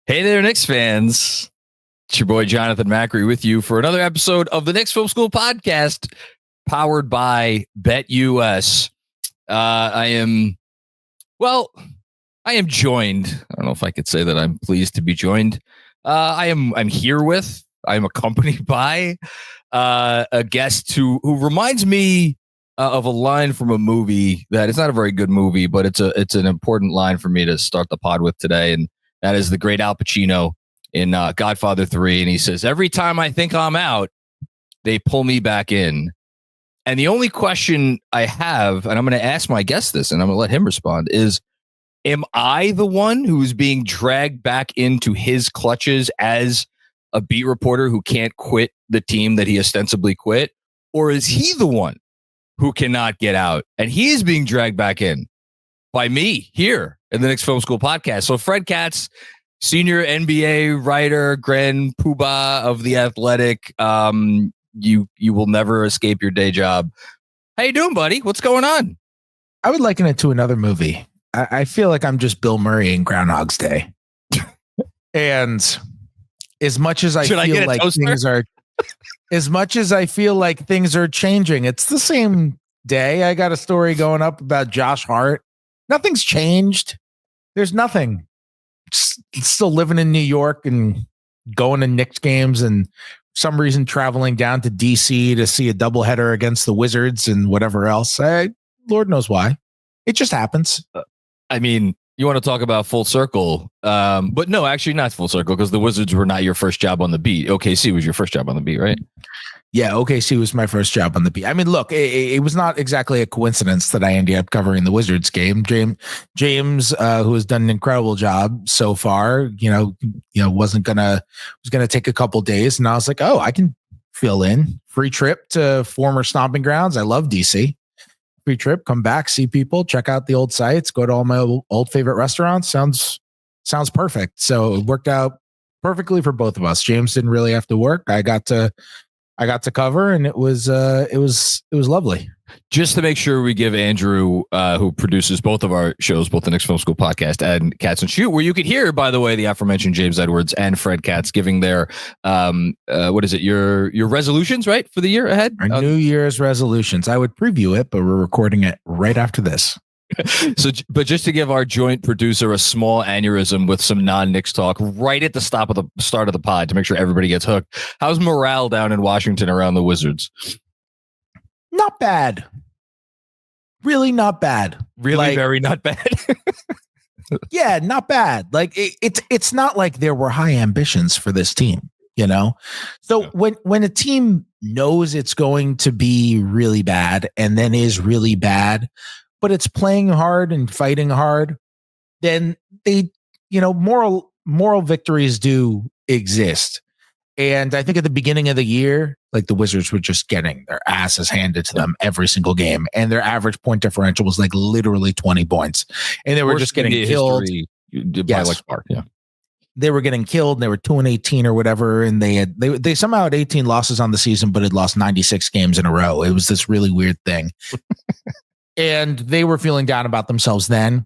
Hey there, Knicks fans. It's your boy Jonathan Macri with you for another episode of the Knicks Film School podcast, powered by BetUS. I am joined. I don't know if I could say that I'm pleased to be joined. I'm accompanied by a guest who reminds me of a line from a movie that it's not a very good movie, but it's an important line for me to start the pod with today, and that is the great Al Pacino in Godfather 3. And he says, every time I think I'm out, they pull me back in. And the only question I have, and I'm going to ask my guest this, and I'm going to let him respond, is, am I the one who's being dragged back into his clutches as a beat reporter who can't quit the team that he ostensibly quit? Or is he the one who cannot get out? And he is being dragged back in by me here in the Knicks Film School podcast. So Fred Katz, senior NBA writer, grand poobah of The Athletic. You will never escape your day job. How you doing, buddy? What's going on? I would liken it to another movie. I feel like I'm just Bill Murray in Groundhog's Day. And as much as I feel like things are changing, it's the same day. I got a story going up about Josh Hart. Nothing's changed. There's nothing. Still living in New York and going to Knicks games, and for some reason traveling down to DC to see a doubleheader against the Wizards and whatever else. Lord knows why. It just happens. I mean, you want to talk about full circle, but no, actually not full circle, because the Wizards were not your first job on the beat. OKC was your first job on the beat, right? Yeah, OKC was my first job on the beat. I mean, look, it was not exactly a coincidence that I ended up covering the Wizards game. James, who has done an incredible job so far, was gonna take a couple days, and I was like, oh, I can fill in. Free trip to former stomping grounds. I love DC. Free trip, come back, see people, check out the old sites, go to all my old favorite restaurants. Sounds perfect. So it worked out perfectly for both of us. James didn't really have to work. I got to cover, and it was lovely. Just to make sure we give Andrew, who produces both of our shows, both the Knicks Film School podcast and Katz and Shoot, where you could hear, by the way, the aforementioned James Edwards and Fred Katz giving their your resolutions, right, for the year ahead? Our New Year's resolutions. I would preview it, but we're recording it right after this. But just to give our joint producer a small aneurysm with some non-Knicks talk right at the start of the pod to make sure everybody gets hooked. How's morale down in Washington around the Wizards? Not bad. Really not bad. Really, very not bad. Yeah, not bad. Like it's not like there were high ambitions for this team, So yeah. When a team knows it's going to be really bad and then is really bad, but it's playing hard and fighting hard, then they, moral victories do exist. And I think at the beginning of the year, like, the Wizards were just getting their asses handed to them every single game, and their average point differential was like literally 20 points, and they were just getting killed. Yes. Yeah. They were getting killed, and they were 2-18 or whatever, and they somehow had 18 losses on the season, but had lost 96 games in a row. It was this really weird thing. And they were feeling down about themselves then.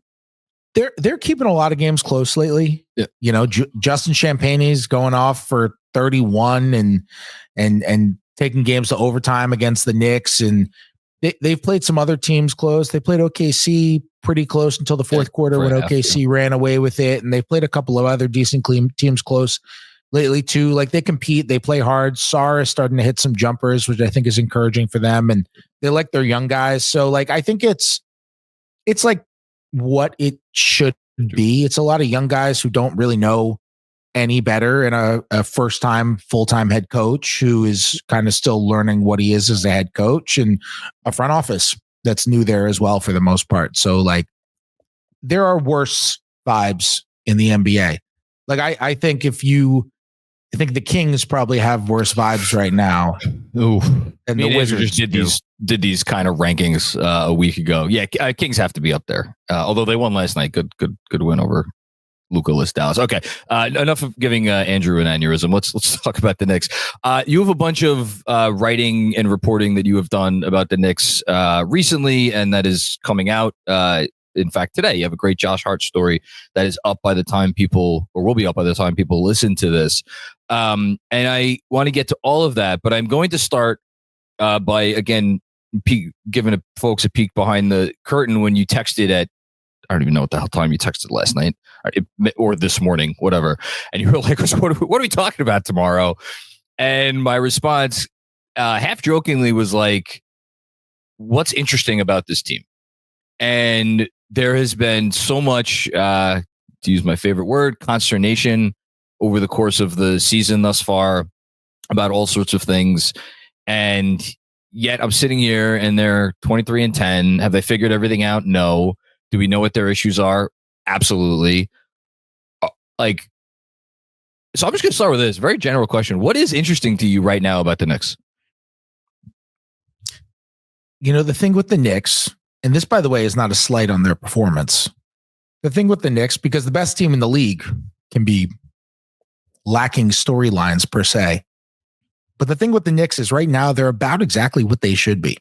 They're keeping a lot of games close lately. Yeah. Justin Champagne's going off for 31 and taking games to overtime against the Knicks, and they've played some other teams close. They played OKC pretty close until the fourth quarter when OKC ran away with it, and they played a couple of other decent teams close lately too. Like, they compete, they play hard. SAR is starting to hit some jumpers, which I think is encouraging for them, and they like their young guys. So, like, I think it's like what it should be. It's a lot of young guys who don't really know any better, and a first-time full-time head coach who is kind of still learning what he is as a head coach, and a front office that's new there as well for the most part. So, like, there are worse vibes in the NBA. Like, I think I think the Kings probably have worse vibes right now. Ooh, and the Wizards just did these kind of rankings a week ago. Yeah, Kings have to be up there. Although they won last night, good win over Luka-less Dallas. Okay, enough of giving Andrew an aneurysm. Let's talk about the Knicks. You have a bunch of writing and reporting that you have done about the Knicks recently, and that is coming out in fact, today. You have a great Josh Hart story that is up by the time people, or will be up by the time people listen to this. And I want to get to all of that, but I'm going to start by, again, giving folks a peek behind the curtain when you texted at, I don't even know what the hell time you texted last night or this morning, whatever. And you were like, what are we talking about tomorrow? And my response, half jokingly, was like, what's interesting about this team? And there has been so much, to use my favorite word, consternation over the course of the season thus far about all sorts of things. And yet I'm sitting here and they're 23-10. Have they figured everything out? No. Do we know what their issues are? Absolutely. So I'm just going to start with this very general question. What is interesting to you right now about the Knicks? You know, the thing with the Knicks, and this, by the way, is not a slight on their performance. The thing with the Knicks, because the best team in the league can be lacking storylines per se. But the thing with the Knicks is right now they're about exactly what they should be.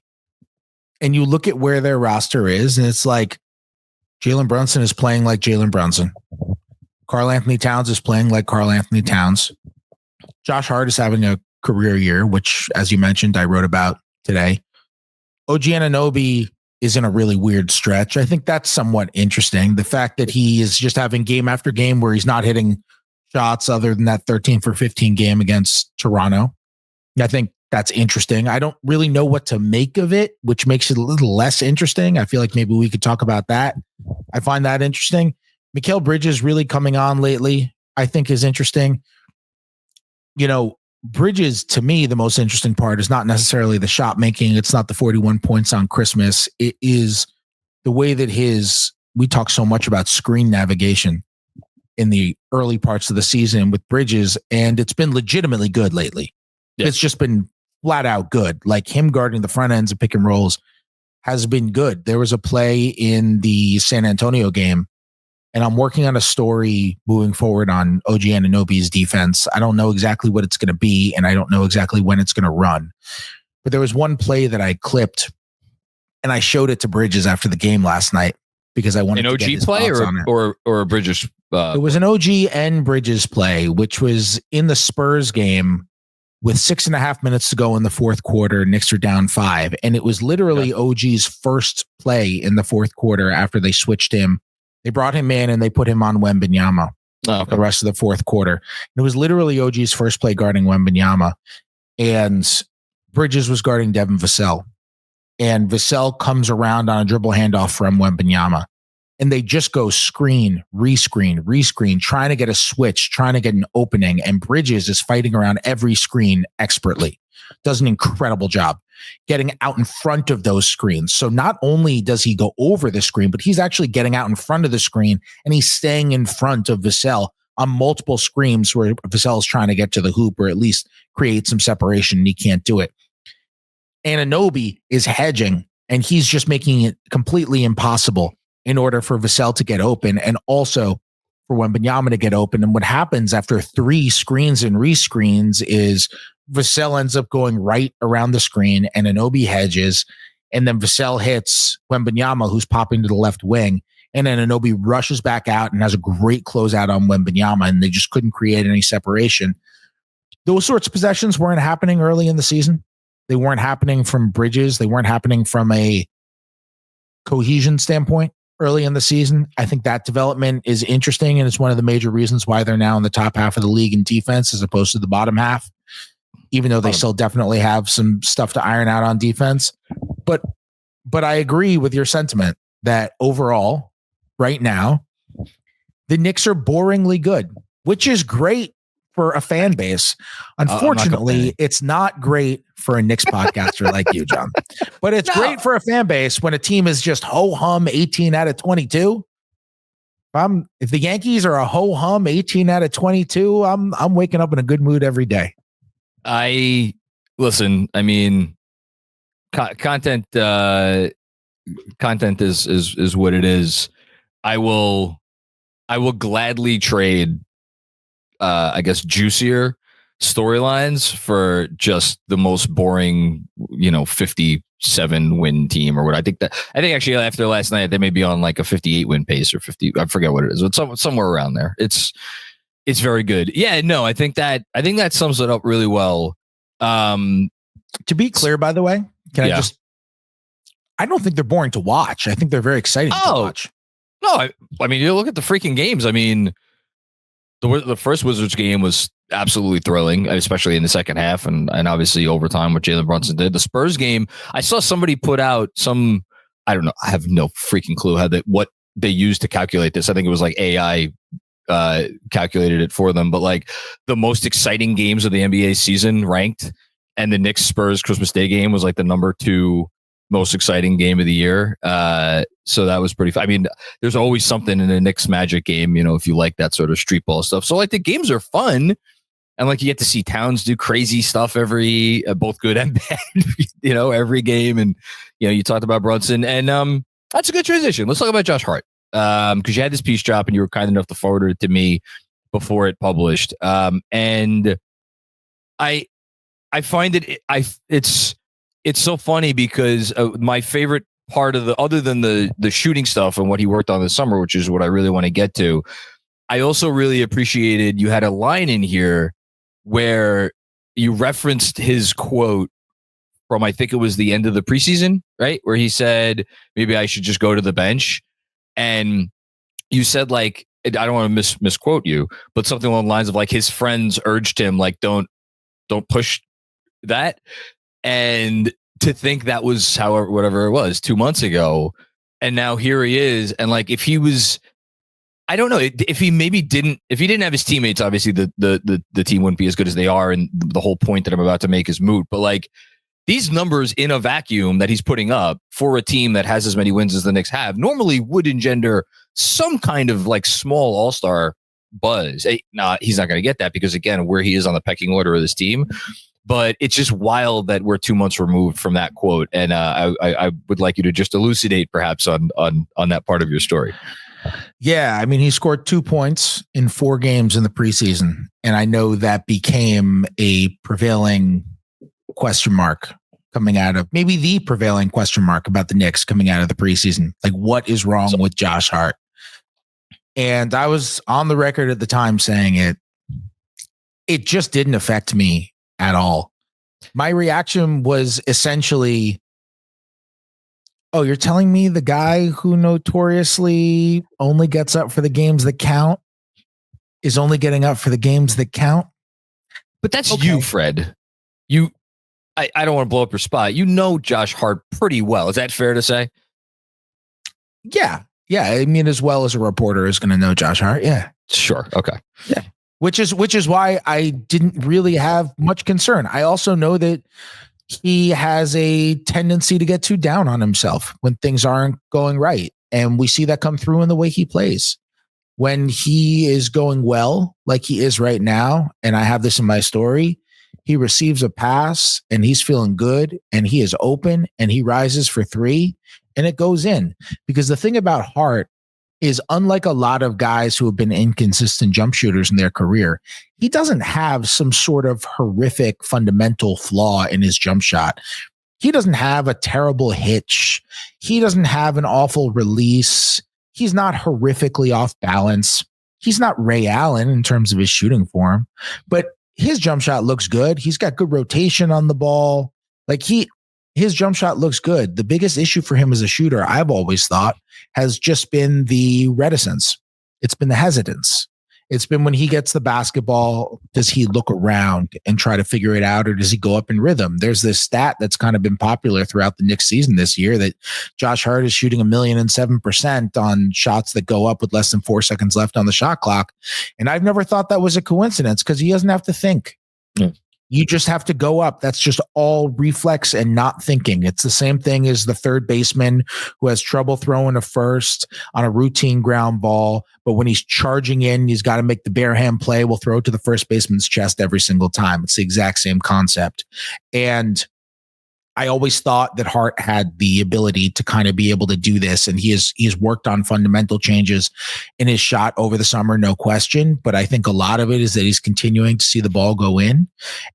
And you look at where their roster is, and it's like Jalen Brunson is playing like Jalen Brunson. Karl-Anthony Towns is playing like Karl-Anthony Towns. Josh Hart is having a career year, which, as you mentioned, I wrote about today. OG Anunoby is in a really weird stretch. I think that's somewhat interesting. The fact that he is just having game after game where he's not hitting shots other than that 13 for 15 game against Toronto. I think that's interesting. I don't really know what to make of it, which makes it a little less interesting. I feel like maybe we could talk about that. I find that interesting. Mikal Bridges really coming on lately, I think, is interesting. You know, Bridges, to me, the most interesting part is not necessarily the shot making. It's not the 41 points on Christmas. It is the way that we talk so much about screen navigation in the early parts of the season with Bridges, and it's been legitimately good lately. Yeah. It's just been flat out good. Like him guarding the front ends of pick and rolls has been good. There was a play in the San Antonio game, and I'm working on a story moving forward on OG Anunoby's defense. I don't know exactly what it's going to be, and I don't know exactly when it's going to run. But there was one play that I clipped, and I showed it to Bridges after the game last night because I wanted an to get his play thoughts on it. or a Bridges. It was an OG and Bridges play, which was in the Spurs game with 6.5 minutes to go in the fourth quarter. Knicks are down 5, and it was literally OG's first play in the fourth quarter after they switched him. They brought him in and they put him on Wembanyama the rest of the fourth quarter. And it was literally OG's first play guarding Wembanyama, and Bridges was guarding Devin Vassell. And Vassell comes around on a dribble handoff from Wembanyama. And they just go screen, rescreen, trying to get a switch, trying to get an opening. And Bridges is fighting around every screen expertly. Does an incredible job getting out in front of those screens. So not only does he go over the screen, but he's actually getting out in front of the screen, and he's staying in front of Vassell on multiple screens where Vassell is trying to get to the hoop or at least create some separation, and he can't do it. Anunoby is hedging, and he's just making it completely impossible in order for Vassell to get open and also for Wembanyama to get open. And what happens after 3 screens and rescreens is Vassell ends up going right around the screen and Anunoby hedges, and then Vassell hits Wembanyama, who's popping to the left wing, and then Anunoby rushes back out and has a great closeout on Wembanyama, and they just couldn't create any separation. Those sorts of possessions weren't happening early in the season. They weren't happening from Bridges. They weren't happening from a cohesion standpoint early in the season. I think that development is interesting, and it's one of the major reasons why they're now in the top half of the league in defense as opposed to the bottom half, even though they still definitely have some stuff to iron out on defense. But I agree with your sentiment that overall, right now, the Knicks are boringly good, which is great for a fan base. Unfortunately, it's not great for a Knicks podcaster like you, John. But it's great for a fan base when a team is just ho-hum 18 out of 22. If the Yankees are a ho-hum 18 out of 22, I'm waking up in a good mood every day. Listen, I mean, content is what it is. I will gladly trade I guess juicier storylines for just the most boring, 50 57-win team or what. I think actually after last night they may be on like a 58-win pace or 50. I forget what it is. It's somewhere around there. It's very good. Yeah, no, I think that sums it up really well. To be clear, by the way, I don't think they're boring to watch. I think they're very exciting to watch. No, I mean, you look at the freaking games. I mean, the first Wizards game was absolutely thrilling, especially in the second half and obviously overtime, what Jalen Brunson did. The Spurs game, I saw somebody put out some, I don't know, I have no freaking clue what they used to calculate this. I think it was like AI calculated it for them, but like the most exciting games of the NBA season ranked, and the Knicks Spurs Christmas Day game was like the number 2 most exciting game of the year. So that was pretty fun. I mean, there's always something in a Knicks Magic game, if you like that sort of street ball stuff. So like the games are fun, and like you get to see Towns do crazy stuff every both good and bad, every game. And you talked about Brunson, and that's a good transition. Let's talk about Josh Hart, because you had this piece drop and you were kind enough to forward it to me before it published. And I find it's so funny because my favorite part of other than the shooting stuff and what he worked on this summer, which is what I really want to get to, I also really appreciated you had a line in here where you referenced his quote from, I think it was the end of the preseason, right? Where he said, maybe I should just go to the bench. And you said, like, I don't want to misquote you, but something along the lines of like his friends urged him, like, don't push that. And to think that was whatever it was 2 months ago, and now here he is. And like, if he was, I don't know, if he didn't have his teammates, obviously the team wouldn't be as good as they are. And the whole point that I'm about to make is moot. But like these numbers in a vacuum that he's putting up for a team that has as many wins as the Knicks have normally would engender some kind of like small all-star buzz. He's not going to get that because, again, where he is on the pecking order of this team. But it's just wild that we're 2 months removed from that quote. And I would like you to just elucidate perhaps on that part of your story. Yeah, I mean, he scored 2 points in 4 games in the preseason. And I know that became a prevailing question mark coming out of, maybe the prevailing question mark about the Knicks coming out of the preseason. Like, what is wrong with Josh Hart? And I was on the record at the time saying it just didn't affect me at all. My reaction was essentially, oh, you're telling me the guy who notoriously only gets up for the games that count is only getting up for the games that count? But that's okay. You, Fred. I don't want to blow up your spot. You know Josh Hart pretty well. Is that fair to say? Yeah. Yeah. I mean, as well as a reporter is going to know Josh Hart. Yeah. Sure. Okay. Yeah. Which is why I didn't really have much concern. I also know that he has a tendency to get too down on himself when things aren't going right. And we see that come through in the way he plays. When he is going well, like he is right now, and I have this in my story, he receives a pass and he's feeling good and he is open and he rises for 3 and it goes in. Because the thing about Hart is, unlike a lot of guys who have been inconsistent jump shooters in their career, he doesn't have some sort of horrific fundamental flaw in his jump shot. He doesn't have a terrible hitch. He doesn't have an awful release. He's not horrifically off balance. He's not Ray Allen in terms of his shooting form, but his jump shot looks good. He's got good rotation on the ball. Like his jump shot looks good. The biggest issue for him as a shooter, I've always thought, has just been the reticence. It's been the hesitance. It's been when he gets the basketball, does he look around and try to figure it out, or does he go up in rhythm? There's this stat that's kind of been popular throughout the Knicks season this year that Josh Hart is shooting 1,007% on shots that go up with less than 4 seconds left on the shot clock. And I've never thought that was a coincidence because he doesn't have to think. Yeah. You just have to go up. That's just all reflex and not thinking. It's the same thing as the third baseman who has trouble throwing a first on a routine ground ball. But when he's charging in, he's got to make the bare hand play. We'll throw it to the first baseman's chest every single time. It's the exact same concept. And I always thought that Hart had the ability to kind of be able to do this, and he has worked on fundamental changes in his shot over the summer, no question. But I think a lot of it is that he's continuing to see the ball go in,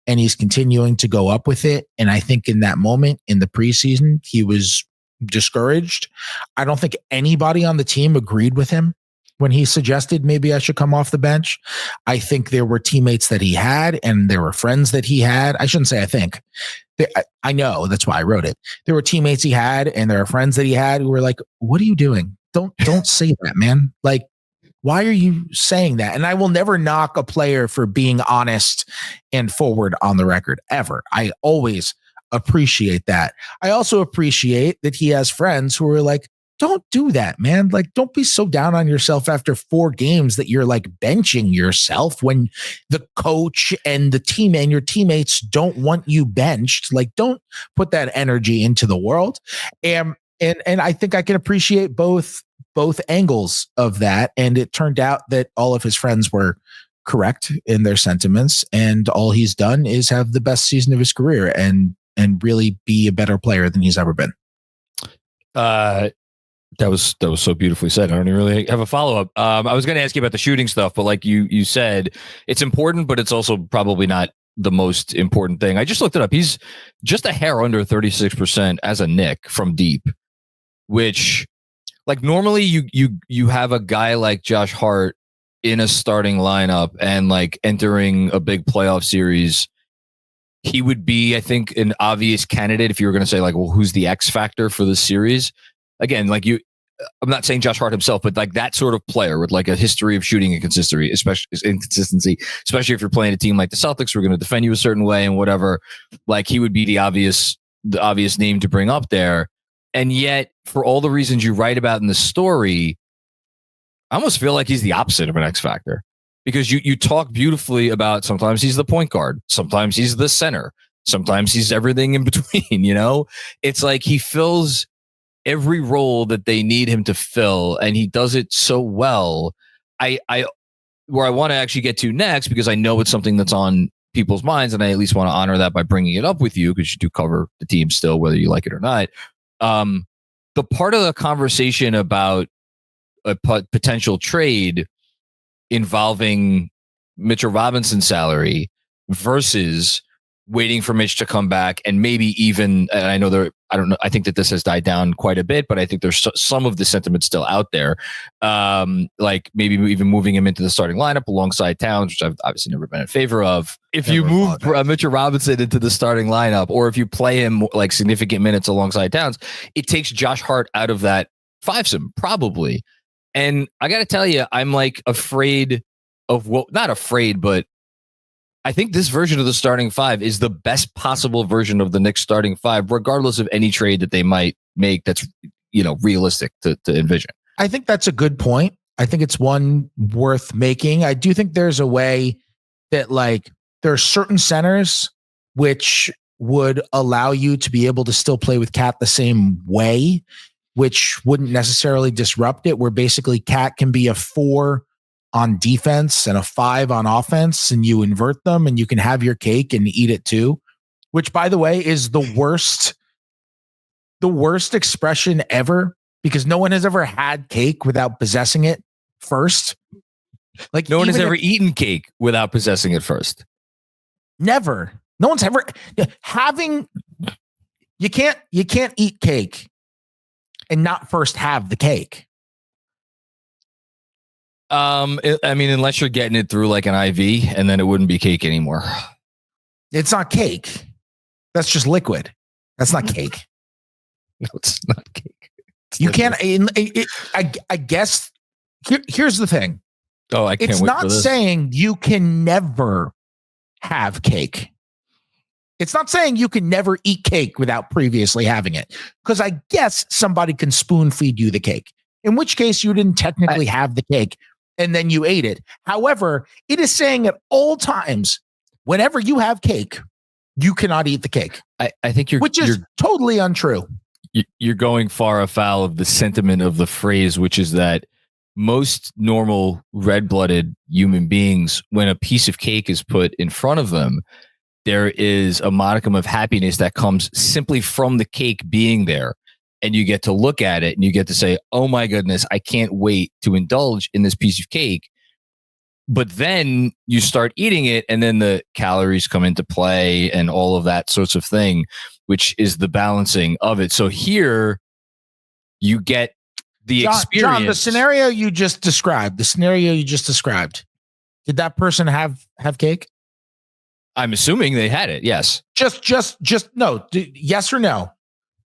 and he's continuing to go up with it. And I think in that moment in the preseason, he was discouraged. I don't think anybody on the team agreed with him when he suggested maybe I should come off the bench. I think there were teammates that he had, and there were friends that he had. I shouldn't say I think. I know, that's why I wrote it. There were teammates he had, and there are friends that he had who were like, what are you doing? Don't say that, man. Like, why are you saying that? And I will never knock a player for being honest and forward on the record, ever. I always appreciate that. I also appreciate that he has friends who are like, don't do that, man. Like, don't be so down on yourself after 4 games that you're like benching yourself when the coach and the team and your teammates don't want you benched. Like, don't put that energy into the world. And I think I can appreciate both angles of that. And it turned out that all of his friends were correct in their sentiments, and all he's done is have the best season of his career and really be a better player than he's ever been. That was so beautifully said. I don't even really have a follow-up. I was going to ask you about the shooting stuff, but like you said, it's important, but it's also probably not the most important thing. I just looked it up. He's just a hair under 36% as a Knick from deep, which, like, normally you have a guy like Josh Hart in a starting lineup and like entering a big playoff series. He would be, I think, an obvious candidate if you were going to say, like, well, who's the X factor for this series? Again, like I'm not saying Josh Hart himself, but like that sort of player with like a history of shooting and consistency, especially if you're playing a team like the Celtics, we're going to defend you a certain way and whatever. Like, he would be the obvious name to bring up there. And yet, for all the reasons you write about in the story, I almost feel like he's the opposite of an X factor, because you talk beautifully about sometimes he's the point guard, sometimes he's the center, sometimes he's everything in between. You know, it's like he fills every role that they need him to fill, and he does it so well. Where I want to actually get to next, because I know it's something that's on people's minds, and I at least want to honor that by bringing it up with you, because you do cover the team still, whether you like it or not. The part of the conversation about a potential trade involving Mitchell Robinson's salary versus waiting for Mitch to come back, and maybe even, and I know I don't know, I think that this has died down quite a bit, but I think there's some of the sentiment still out there. Like maybe even moving him into the starting lineup alongside Towns, which I've obviously never been in favor of. If you move Mitchell Robinson into the starting lineup, or if you play him like significant minutes alongside Towns, it takes Josh Hart out of that fivesome, probably. And I got to tell you, I'm like afraid of not afraid, but I think this version of the starting five is the best possible version of the Knicks starting five, regardless of any trade that they might make that's, you know, realistic to envision. I think that's a good point. I think it's one worth making. I do think there's a way that, like, there are certain centers which would allow you to be able to still play with Cat the same way, which wouldn't necessarily disrupt it, where basically Cat can be a 4 on defense and a 5 on offense, and you invert them and you can have your cake and eat it too, which, by the way, is the worst expression ever, because no one has ever had cake without possessing it first. Like, no one has ever eaten cake without possessing it first. Never. No one's ever having, you can't eat cake and not first have the cake. I mean, unless you're getting it through like an IV, and then it wouldn't be cake anymore. It's not cake. That's just liquid. That's not cake. No, it's not cake. You can't. I guess. Here's the thing. Oh, I can't. It's not saying you can never have cake. It's not saying you can never eat cake without previously having it, because I guess somebody can spoon feed you the cake, in which case you didn't technically have the cake and then you ate it. However, it is saying at all times, whenever you have cake, you cannot eat the cake. I think which is totally untrue. You're going far afoul of the sentiment of the phrase, which is that most normal red-blooded human beings, when a piece of cake is put in front of them, there is a modicum of happiness that comes simply from the cake being there. And you get to look at it and you get to say, oh my goodness, I can't wait to indulge in this piece of cake. But then you start eating it and then the calories come into play and all of that sorts of thing, which is the balancing of it. So here you get the experience. John, the scenario you just described, did that person have cake? I'm assuming they had it. Yes. Just no. Yes or no?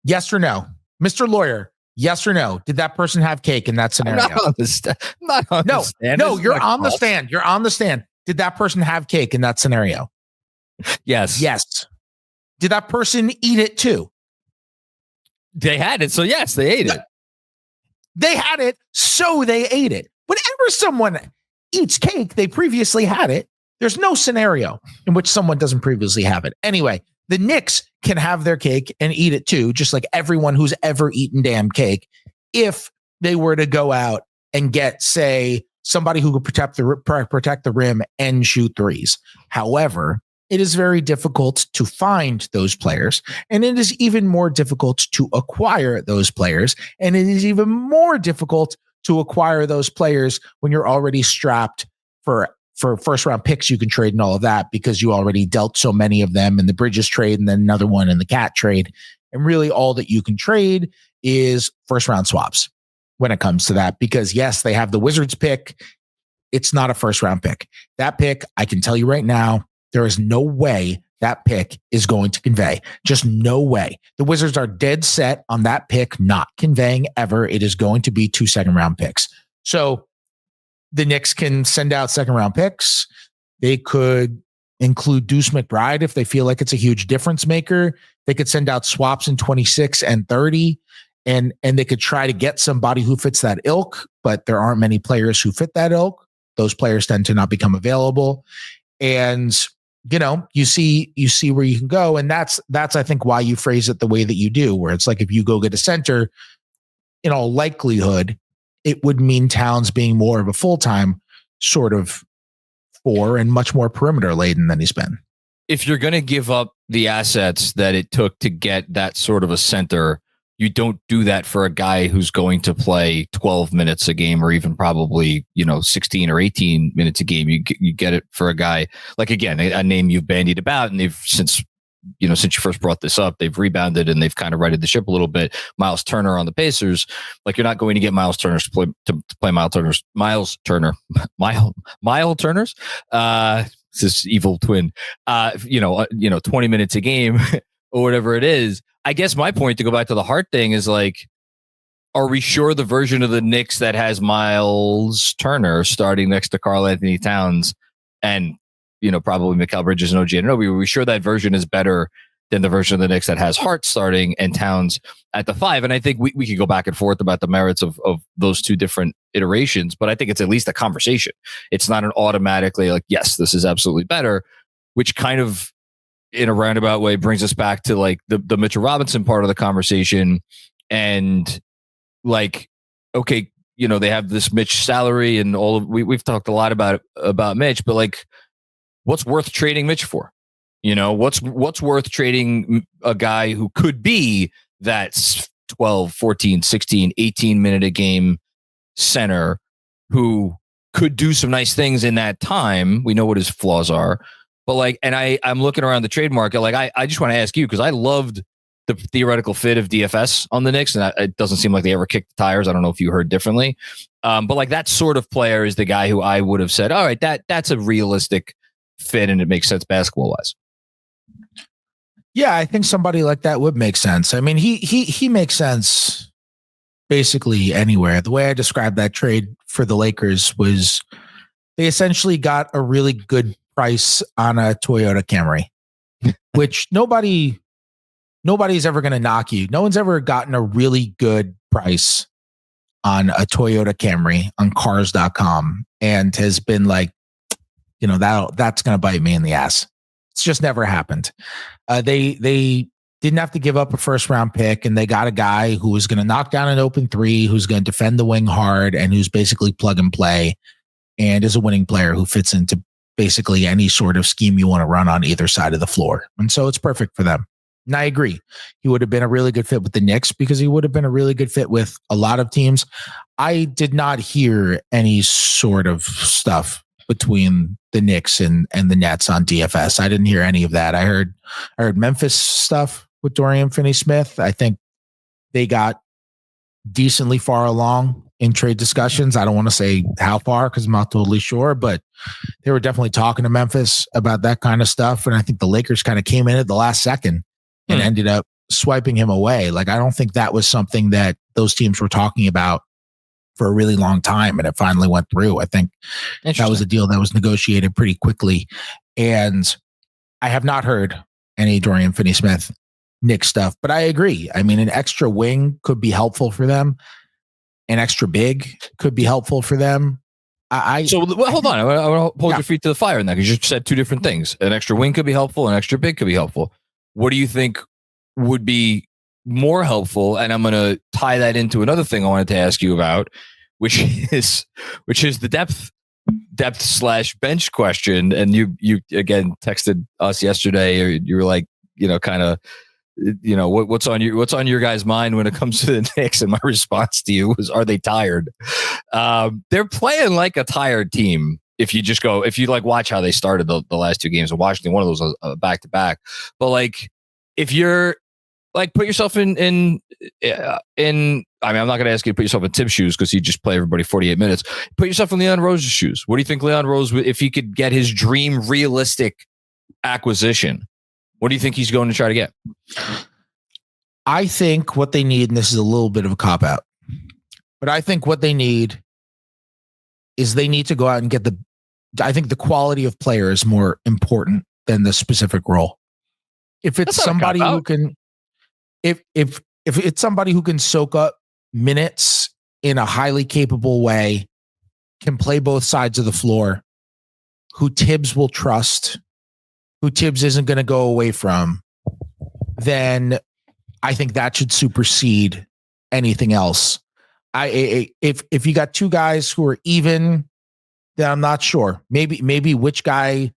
Yes or no? Mr. Lawyer, yes or no? Did that person have cake in that scenario? I'm not on the stand. No, you're on the stand. You're on the stand. Did that person have cake in that scenario? Yes. Yes. Did that person eat it too? They had it. So yes, they ate it. They had it. So they ate it. Whenever someone eats cake, they previously had it. There's no scenario in which someone doesn't previously have it. Anyway, the Knicks can have their cake and eat it too, just like everyone who's ever eaten damn cake, if they were to go out and get, say, somebody who could protect the rim and shoot threes. However, it is very difficult to find those players, and it is even more difficult to acquire those players, and it is even more difficult to acquire those players when you're already strapped for first round picks you can trade and all of that, because you already dealt so many of them in the Bridges trade and then another one in the Cat trade. And really all that you can trade is first round swaps when it comes to that, because yes, they have the Wizards pick. It's not a first round pick. That pick, I can tell you right now, there is no way that pick is going to convey. Just no way. The Wizards are dead set on that pick not conveying ever. It is going to be 2 second round picks. So the Knicks can send out second round picks. They could include Deuce McBride if they feel like it's a huge difference maker. They could send out swaps in 26 and 30, and they could try to get somebody who fits that ilk, but there aren't many players who fit that ilk. Those players tend to not become available. And, you know, you see where you can go. And that's, I think, why you phrase it the way that you do, where it's like, if you go get a center, in all likelihood, it would mean Towns being more of a full-time sort of four and much more perimeter laden than he's been. If you're going to give up the assets that it took to get that sort of a center, you don't do that for a guy who's going to play 12 minutes a game, or even probably, 16 or 18 minutes a game. You get it for a guy like, again, a name you've bandied about, and they've since you first brought this up, they've rebounded and they've kind of righted the ship a little bit. Miles Turner on the Pacers. Like, you're not going to get Miles Turner to play Miles Turners. This evil twin, 20 minutes a game or whatever it is. I guess my point, to go back to the Hart thing, is like, are we sure the version of the Knicks that has Miles Turner starting next to Karl-Anthony Towns and probably Mikal Bridges and OG Anunoby, are we sure that version is better than the version of the Knicks that has Hart starting and Towns at the 5? And I think we could go back and forth about the merits of those two different iterations, but I think it's at least a conversation. It's not an automatically like, yes, this is absolutely better, which kind of, in a roundabout way, brings us back to like the Mitchell Robinson part of the conversation. And like, okay, they have this Mitch salary and all of, we've talked a lot about Mitch, but like, what's worth trading Mitch for? What's worth trading a guy who could be that 12, 14, 16, 18 minute a game center who could do some nice things in that time? We know what his flaws are, but like, and I'm looking around the trade market. Like, I just want to ask you, because I loved the theoretical fit of DFS on the Knicks, and it doesn't seem like they ever kicked the tires. I don't know if you heard differently. But like, that sort of player is the guy who I would have said, all right, that's a realistic fit and it makes sense basketball wise. Yeah, I think somebody like that would make sense. I mean, he makes sense basically anywhere. The way I described that trade for the Lakers was they essentially got a really good price on a Toyota Camry, which nobody's ever going to knock you. No one's ever gotten a really good price on a Toyota Camry on cars.com and has been like, that's going to bite me in the ass. It's just never happened. They didn't have to give up a first round pick, and they got a guy who was going to knock down an open three, who's going to defend the wing hard, and who's basically plug and play, and is a winning player who fits into basically any sort of scheme you want to run on either side of the floor. And so it's perfect for them. And I agree. He would have been a really good fit with the Knicks because he would have been a really good fit with a lot of teams. I did not hear any sort of stuff between the Knicks and the Nets on DFS. I didn't hear any of that. I heard Memphis stuff with Dorian Finney-Smith. I think they got decently far along in trade discussions. I don't want to say how far because I'm not totally sure, but they were definitely talking to Memphis about that kind of stuff. And I think the Lakers kind of came in at the last second and ended up swiping him away. Like, I don't think that was something that those teams were talking about for a really long time, and it finally went through. I think that was a deal that was negotiated pretty quickly. And I have not heard any Dorian Finney-Smith Knicks stuff, but I agree. I mean, an extra wing could be helpful for them. An extra big could be helpful for them. Hold on. I want to hold your feet to the fire in that because you said two different things. An extra wing could be helpful. An extra big could be helpful. What do you think would be more helpful? And I'm going to tie that into another thing I wanted to ask you about, which is the depth / bench question. And you again texted us yesterday, or you were like, kind of, what's on your guys' mind when it comes to the Knicks? And my response to you was, are they tired? They're playing like a tired team. If you watch how they started the last two games of Washington, one of those was back to back. But like, if you're like, put yourself in, I mean, I'm not going to ask you to put yourself in Tibbs' shoes because he just play everybody 48 minutes. Put yourself in Leon Rose's shoes. What do you think Leon Rose, if he could get his dream realistic acquisition, what do you think he's going to try to get? I think what they need, and this is a little bit of a cop-out, but I think what they need is they need to go out and get I think the quality of player is more important than the specific role. If it's somebody who can, if it's somebody who can soak up minutes in a highly capable way, can play both sides of the floor, who Tibbs will trust, who Tibbs isn't going to go away from, then I think that should supersede anything else. If you got two guys who are even, then I'm not sure. Maybe which guy.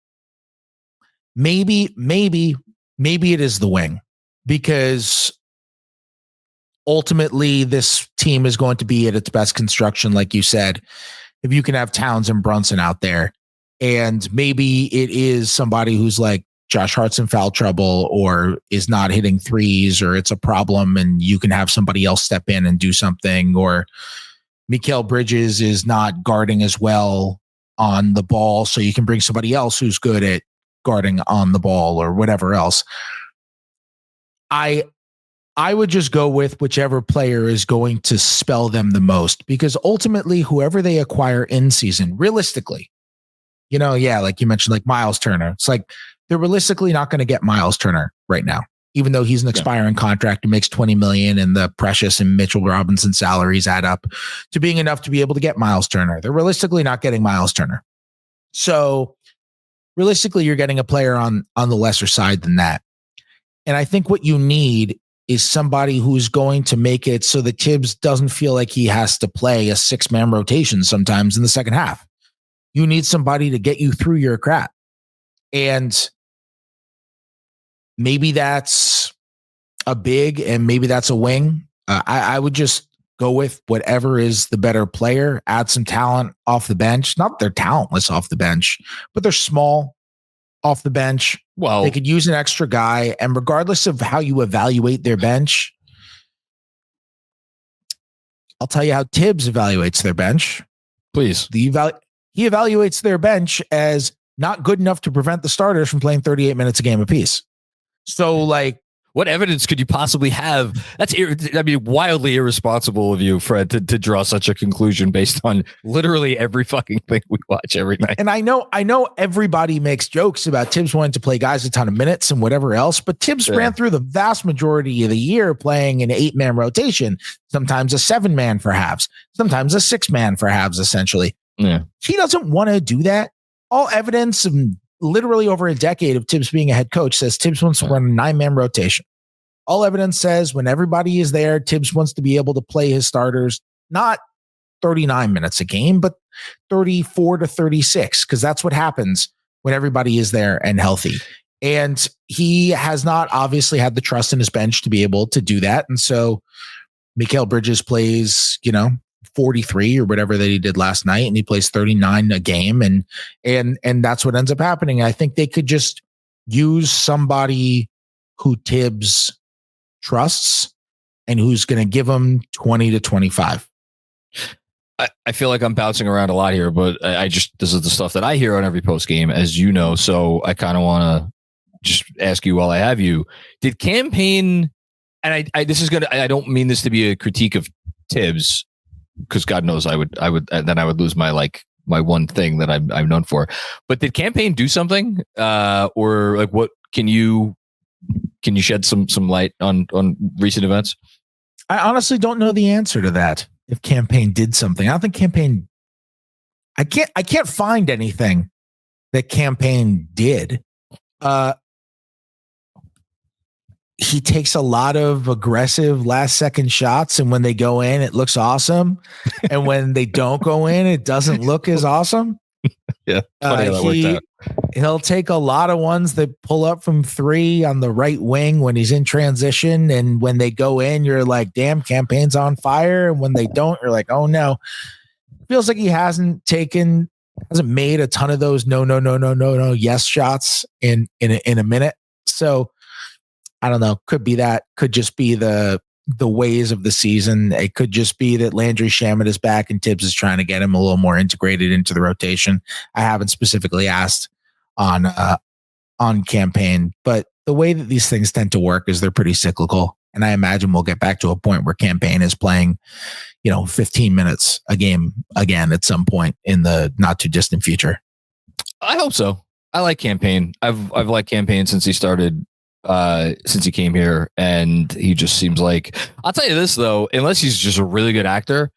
Maybe it is the wing, because ultimately this team is going to be at its best construction, like you said, if you can have Towns and Brunson out there. And maybe it is somebody who's like Josh Hart's in foul trouble or is not hitting threes, or it's a problem and you can have somebody else step in and do something, or Mikal Bridges is not guarding as well on the ball, so you can bring somebody else who's good at guarding on the ball or whatever else. I would just go with whichever player is going to spell them the most, because ultimately whoever they acquire in season, realistically, like you mentioned, like Miles Turner, it's like they're realistically not going to get Miles Turner right now, even though he's an expiring contract and makes $20 million, and the Precious and Mitchell Robinson salaries add up to being enough to be able to get Miles Turner. They're realistically not getting Miles Turner. So realistically, you're getting a player on the lesser side than that. And I think what you need is somebody who's going to make it so that Tibbs doesn't feel like he has to play a 6-man rotation sometimes in the second half. You need somebody to get you through your crap. And maybe that's a big and maybe that's a wing. I would just go with whatever is the better player, add some talent off the bench. Not that they're talentless off the bench, but they're small off the bench. Well, they could use an extra guy. And regardless of how you evaluate their bench, I'll tell you how Tibbs evaluates their bench. Please. He evaluates their bench as not good enough to prevent the starters from playing 38 minutes a game apiece. So, like, what evidence could you possibly have? That'd be wildly irresponsible of you, Fred, to draw such a conclusion based on literally every fucking thing we watch every night. And I know everybody makes jokes about Tibbs wanting to play guys a ton of minutes and whatever else, but Tibbs ran through the vast majority of the year playing an 8-man rotation, sometimes a 7-man for halves, sometimes a 6-man for halves, essentially. Yeah. He doesn't want to do that. All evidence of literally over a decade of Tibbs being a head coach says Tibbs wants to run a 9-man rotation. All evidence says when everybody is there, Tibbs wants to be able to play his starters, not 39 minutes a game, but 34 to 36, because that's what happens when everybody is there and healthy. And he has not obviously had the trust in his bench to be able to do that. And so Mikal Bridges plays, 43 or whatever that he did last night, and he plays 39 a game. And that's what ends up happening. I think they could just use somebody who Tibbs trusts and who's going to give him 20 to 25. I feel like I'm bouncing around a lot here, but this is the stuff that I hear on every post game, as you know. So I kind of want to just ask you while I have you, did Cam Payne, and I don't mean this to be a critique of Tibbs, because God knows I would lose my one thing that I'm known for. But did Cam Payne do something, or like what? Can you shed some light on recent events? I honestly don't know the answer to that. If Cam Payne did something, I don't think Cam Payne. I can't find anything that Cam Payne did. He takes a lot of aggressive last second shots, and when they go in, it looks awesome. And when they don't go in, it doesn't look as awesome. Yeah. Funny how that worked out. He'll take a lot of ones that pull up from three on the right wing when he's in transition. And when they go in, you're like, damn, Cam Payne's on fire. And when they don't, you're like, oh no. Feels like he hasn't made a ton of those no, yes shots in a minute. So I don't know. Could be that. Could just be the ways of the season. It could just be that Landry Shamet is back and Tibbs is trying to get him a little more integrated into the rotation. I haven't specifically asked on Cam Payne, but the way that these things tend to work is they're pretty cyclical. And I imagine we'll get back to a point where Cam Payne is playing, 15 minutes a game again at some point in the not too distant future. I hope so. I like Cam Payne. I've liked Cam Payne since he started. Since he came here, and he just seems like, I'll tell you this though, unless he's just a really good actor,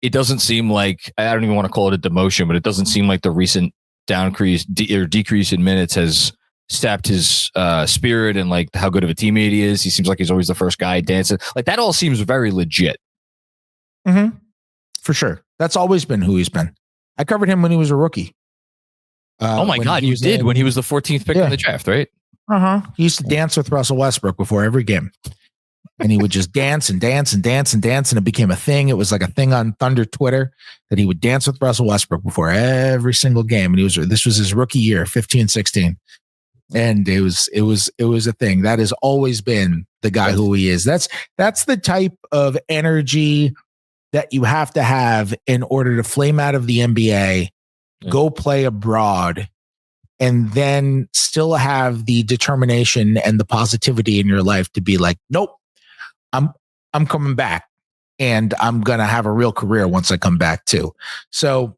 it doesn't seem like, I don't even want to call it a demotion, but it doesn't seem like the recent decrease in minutes has sapped his spirit and like how good of a teammate he is. He seems like he's always the first guy dancing. Like that all seems very legit. Mm-hmm. For sure. That's always been who he's been. I covered him when he was a rookie. Oh my God, you did when he was the 14th pick in the draft, right? He used to dance with Russell Westbrook before every game. And he would just dance and dance and dance and dance. And it became a thing. It was like a thing on Thunder Twitter that he would dance with Russell Westbrook before every single game. And this was his rookie year, 15, 16. And it was a thing. That has always been the guy who he is. That's the type of energy that you have to have in order to flame out of the NBA, go play abroad, and then still have the determination and the positivity in your life to be like, nope, I'm coming back and I'm going to have a real career once I come back too. So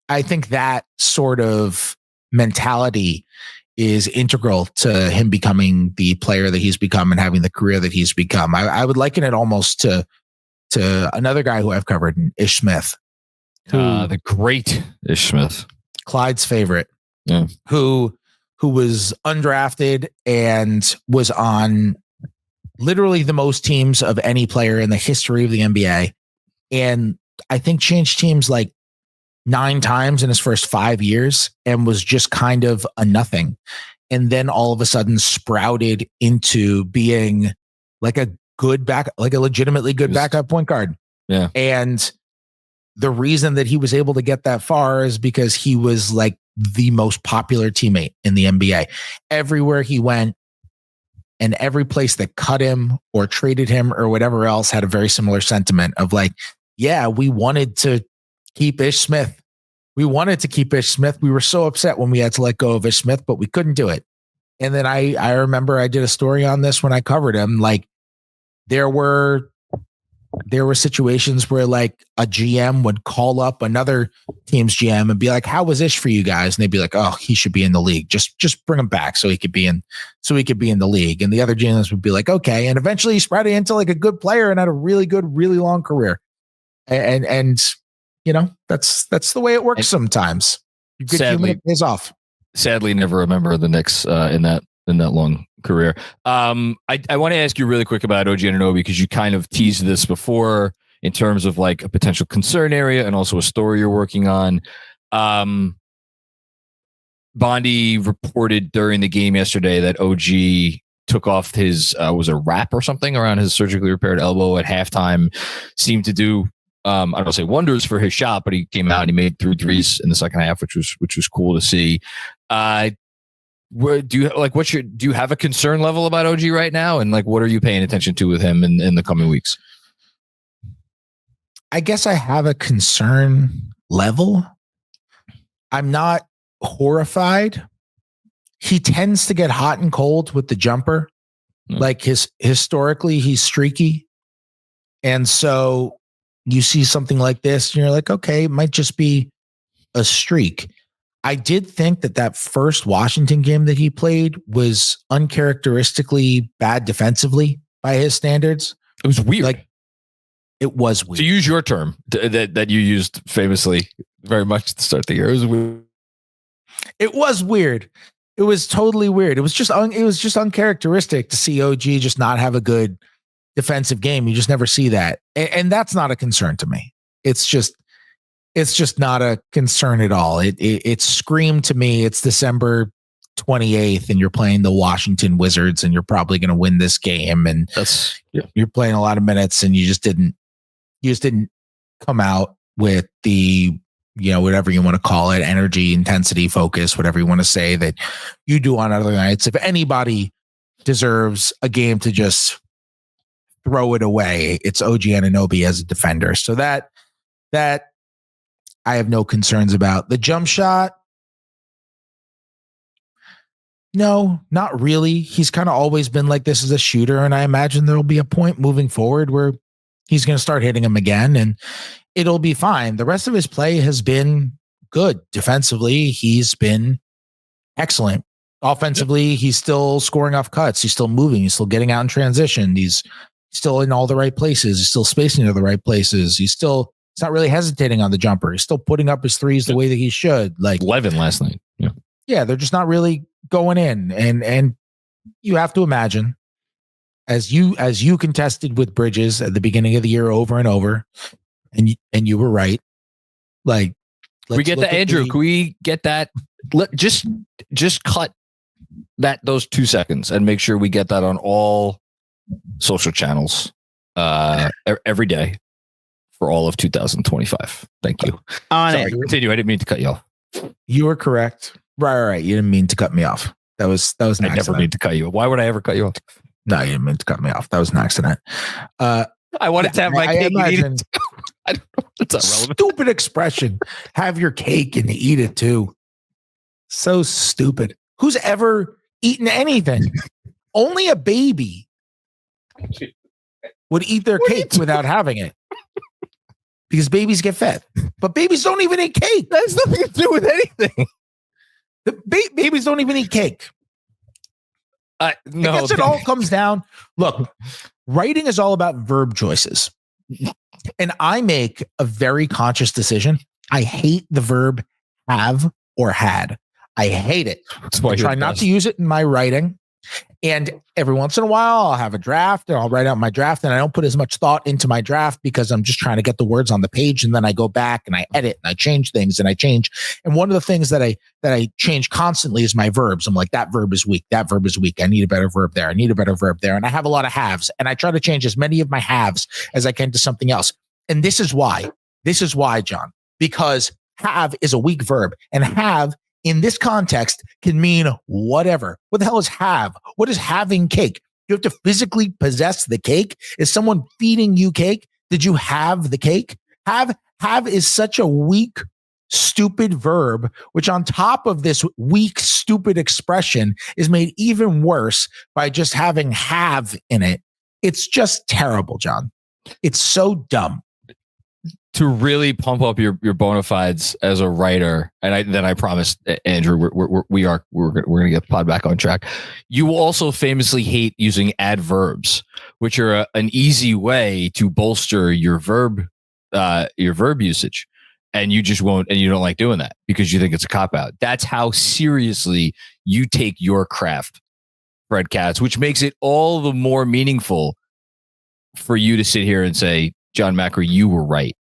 I think that sort of mentality is integral to him becoming the player that he's become and having the career that he's become. I would liken it almost to another guy who I've covered, Ish Smith. The great Ish Smith. Clyde's favorite. Yeah. Who was undrafted and was on literally the most teams of any player in the history of the NBA. And I think changed teams like 9 times in his first 5 years and was just kind of a nothing. And then all of a sudden sprouted into being like a legitimately good backup point guard. Yeah. And the reason that he was able to get that far is because he was like the most popular teammate in the NBA. Everywhere he went and every place that cut him or traded him or whatever else had a very similar sentiment of like, yeah, we wanted to keep Ish Smith. We wanted to keep Ish Smith. We were so upset when we had to let go of Ish Smith, but we couldn't do it. And then I remember I did a story on this when I covered him. Like there were situations where like a GM would call up another team's GM and be like, how was Ish for you guys? And they'd be like, oh, he should be in the league. Just bring him back so he could be in the league. And the other GMs would be like, okay. And eventually he sprouted into like a good player and had a really good, really long career. And that's the way it works sometimes. Good human pays off. Sadly, never remember the Knicks in that long career. I want to ask you really quick about OG Anunoby because you kind of teased this before in terms of like a potential concern area and also a story you're working on. Bondi reported during the game yesterday that OG took off his was a wrap or something around his surgically repaired elbow at halftime. Seemed to do I don't say wonders for his shot, but he came out and he made 3 threes in the second half, which was cool to see. Do you have a concern level about OG right now, and like what are you paying attention to with him in the coming weeks? I guess I have a concern level. I'm not horrified. He tends to get hot and cold with the jumper. Like historically, he's streaky. And so you see something like this and you're like, okay, it might just be a streak. I did think that first Washington game that he played was uncharacteristically bad defensively by his standards. It was weird. Like, it was weird. To use your term that you used famously very much at the start of the year, it was weird. It was weird. It was totally weird. It was just uncharacteristic to see OG just not have a good defensive game. You just never see that, and that's not a concern to me. It's just not a concern at all. It screamed to me. It's December 28th, and you're playing the Washington Wizards, and you're probably going to win this game. And you're playing a lot of minutes, and you just didn't come out with the, whatever you want to call it, energy, intensity, focus, whatever you want to say that you do on other nights. If anybody deserves a game to just throw it away, it's OG Anunoby as a defender. So that I have no concerns about. The jump shot, no, not really. He's kind of always been like this as a shooter, and I imagine there'll be a point moving forward where he's going to start hitting him again, and it'll be fine. The rest of his play has been good. Defensively, he's been excellent. Offensively, he's still scoring off cuts. He's still moving. He's still getting out in transition. He's still in all the right places. He's still spacing to the right places. He's not really hesitating on the jumper. He's still putting up his threes the way that he should. Like 11 last night. Yeah, they're just not really going in. And you have to imagine, as you contested with Bridges at the beginning of the year over and over, and you were right. Like, we get that, Andrew. Can we get that? Just cut those 2 seconds and make sure we get that on all social channels every day for all of 2025. Thank you. Continue. I didn't mean to cut you off. You were correct. Right. You didn't mean to cut me off. That was an accident. I never mean to cut you off. Why would I ever cut you off? No, you didn't mean to cut me off. That was an accident. I wanted to have my cake and eat it. I don't know. It's not relevant. Stupid expression. Have your cake and eat it too. So stupid. Who's ever eaten anything? Only a baby would eat their cake without having it. Because babies get fed. But babies don't even eat cake. That has nothing to do with anything. Babies don't even eat cake. No, I guess it all comes down. Look, writing is all about verb choices. And I make a very conscious decision. I hate the verb have or had. I hate it. I try not to use it in my writing. And every once in a while, I'll have a draft and I'll write out my draft, and I don't put as much thought into my draft because I'm just trying to get the words on the page. And then I go back and I edit and I change things and I change. And one of the things that I change constantly is my verbs. I'm like, that verb is weak. That verb is weak. I need a better verb there. I need a better verb there. And I have a lot of haves, and I try to change as many of my haves as I can to something else. And this is why, John, because have is a weak verb, and have in this context can mean whatever. What the hell is have? What is having cake? You have to physically possess the cake. Is someone feeding you cake? Did you have the cake? Have is such a weak, stupid verb, which on top of this weak, stupid expression is made even worse by just having have in it. It's just terrible, John. It's so dumb. To really pump up your bona fides as a writer, and I promised Andrew we're gonna get the pod back on track. You will also famously hate using adverbs, which are an easy way to bolster your verb usage, and you just won't, and you don't like doing that because you think it's a cop out. That's how seriously you take your craft, Fred Katz, which makes it all the more meaningful for you to sit here and say, John Macri, you were right.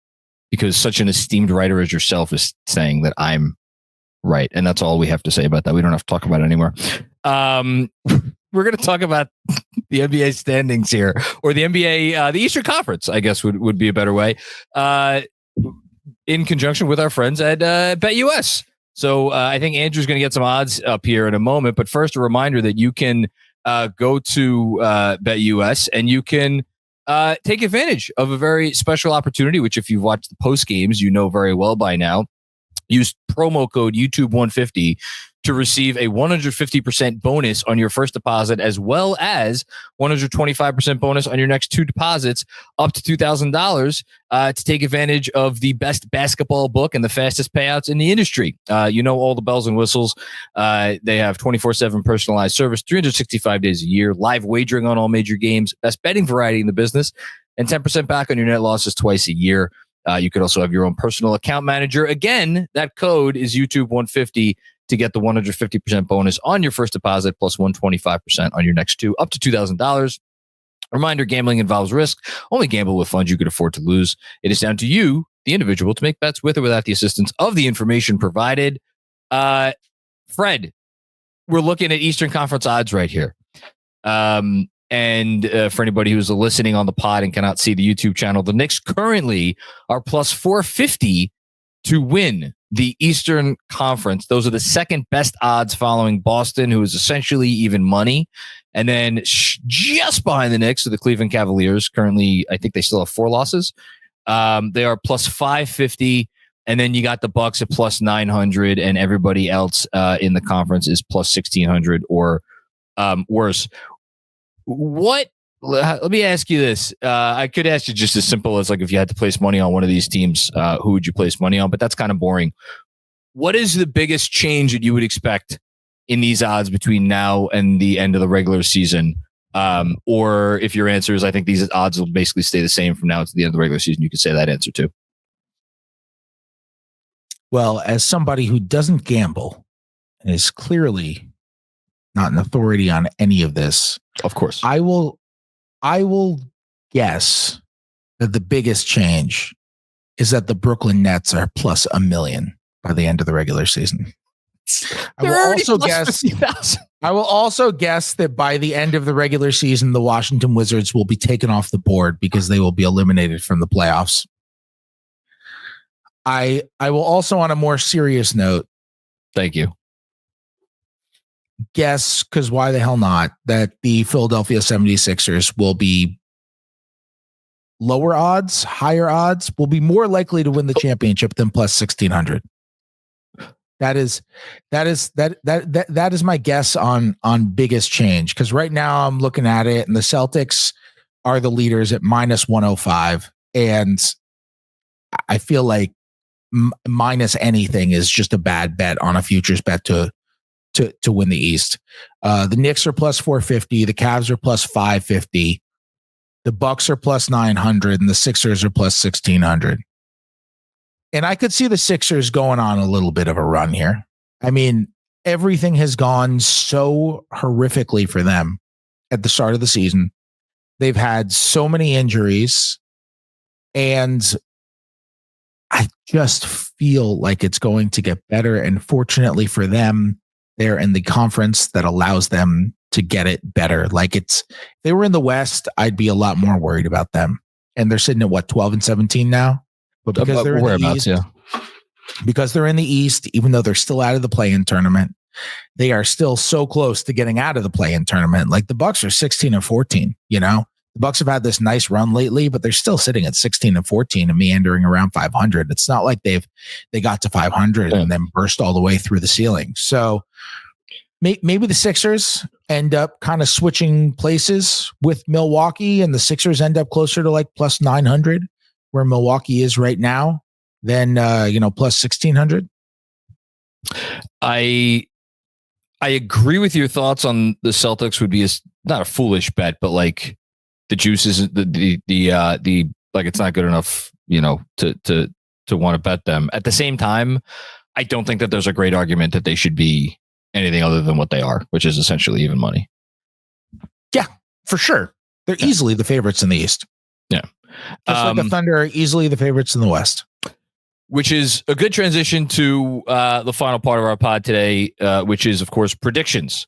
Because such an esteemed writer as yourself is saying that I'm Right. And that's all we have to say about that. We don't have to talk about it anymore. We're going to talk about the NBA standings here, or the NBA, the Eastern Conference, I guess would be a better way, in conjunction with our friends at BetUS. So I think Andrew's going to get some odds up here in a moment. But first, a reminder that you can go to BetUS and you can take advantage of a very special opportunity, which if you've watched the post games, you know very well by now. Use promo code YouTube150 to receive a 150% bonus on your first deposit, as well as 125% bonus on your next two deposits up to $2,000 to take advantage of the best basketball book and the fastest payouts in the industry. You know all the bells and whistles. They have 24/7 personalized service, 365 days a year, live wagering on all major games, best betting variety in the business, and 10% back on your net losses twice a year. You could also have your own personal account manager. Again, that code is YouTube150 to get the 150% bonus on your first deposit plus 125% on your next two, up to $2,000. Reminder, gambling involves risk. Only gamble with funds you could afford to lose. It is down to you, the individual, to make bets with or without the assistance of the information provided. Fred, we're looking at Eastern Conference odds right here. And for anybody who's listening on the pod and cannot see the YouTube channel, the Knicks currently are plus 450 to win the Eastern Conference. Those are the second best odds, following Boston, who is essentially even money. And then just behind the Knicks are the Cleveland Cavaliers. Currently, I think they still have 4 losses. They are plus 550. And then you got the Bucks at plus 900, and everybody else in the conference is plus 1600 or worse. Let me ask you this. I could ask you just as simple as, like, if you had to place money on one of these teams, who would you place money on? But that's kind of boring. What is the biggest change that you would expect in these odds between now and the end of the regular season? Or if your answer is, I think these odds will basically stay the same from now to the end of the regular season, you could say that answer too. Well, as somebody who doesn't gamble and is clearly not an authority on any of this, of course, I will guess that the biggest change is that the Brooklyn Nets are plus $1 million by the end of the regular season. I will also guess that by the end of the regular season, the Washington Wizards will be taken off the board because they will be eliminated from the playoffs. I will also, on a more serious note, thank you, guess, because why the hell not, that the Philadelphia 76ers will be lower odds, higher odds, will be more likely to win the championship than plus 1600. That is my guess on biggest change. Because right now I'm looking at it, and the Celtics are the leaders at minus 105, and I feel like minus anything is just a bad bet on a futures bet to win the East. The Knicks are plus 450. The Cavs are plus 550. The Bucks are plus 900, and the Sixers are plus 1600. And I could see the Sixers going on a little bit of a run here. I mean, everything has gone so horrifically for them at the start of the season. They've had so many injuries, and I just feel like it's going to get better. And fortunately for them, they're in the conference that allows them to get it better. Like, if they were in the West, I'd be a lot more worried about them. And they're sitting at 12-17 now. But because they're in the East, because they're in the East, even though they're still out of the play-in tournament, they are still so close to getting out of the play-in tournament. Like, the Bucks are 16-14. You know, the Bucks have had this nice run lately, but they're still sitting at 16-14 and meandering around 500. It's not like they got to 500 and then burst all the way through the ceiling. So maybe the Sixers end up kind of switching places with Milwaukee, and the Sixers end up closer to like plus 900, where Milwaukee is right now, than plus 1600. I agree with your thoughts on the Celtics. Would be not a foolish bet, but like the juice isn't the like, it's not good enough, to want to bet them. At the same time, I don't think that there's a great argument that they should be anything other than what they are, which is essentially even money. Yeah, for sure. They're easily the favorites in the East. Yeah. Just like the Thunder are easily the favorites in the West. which is a good transition to the final part of our pod today, which is, of course, predictions.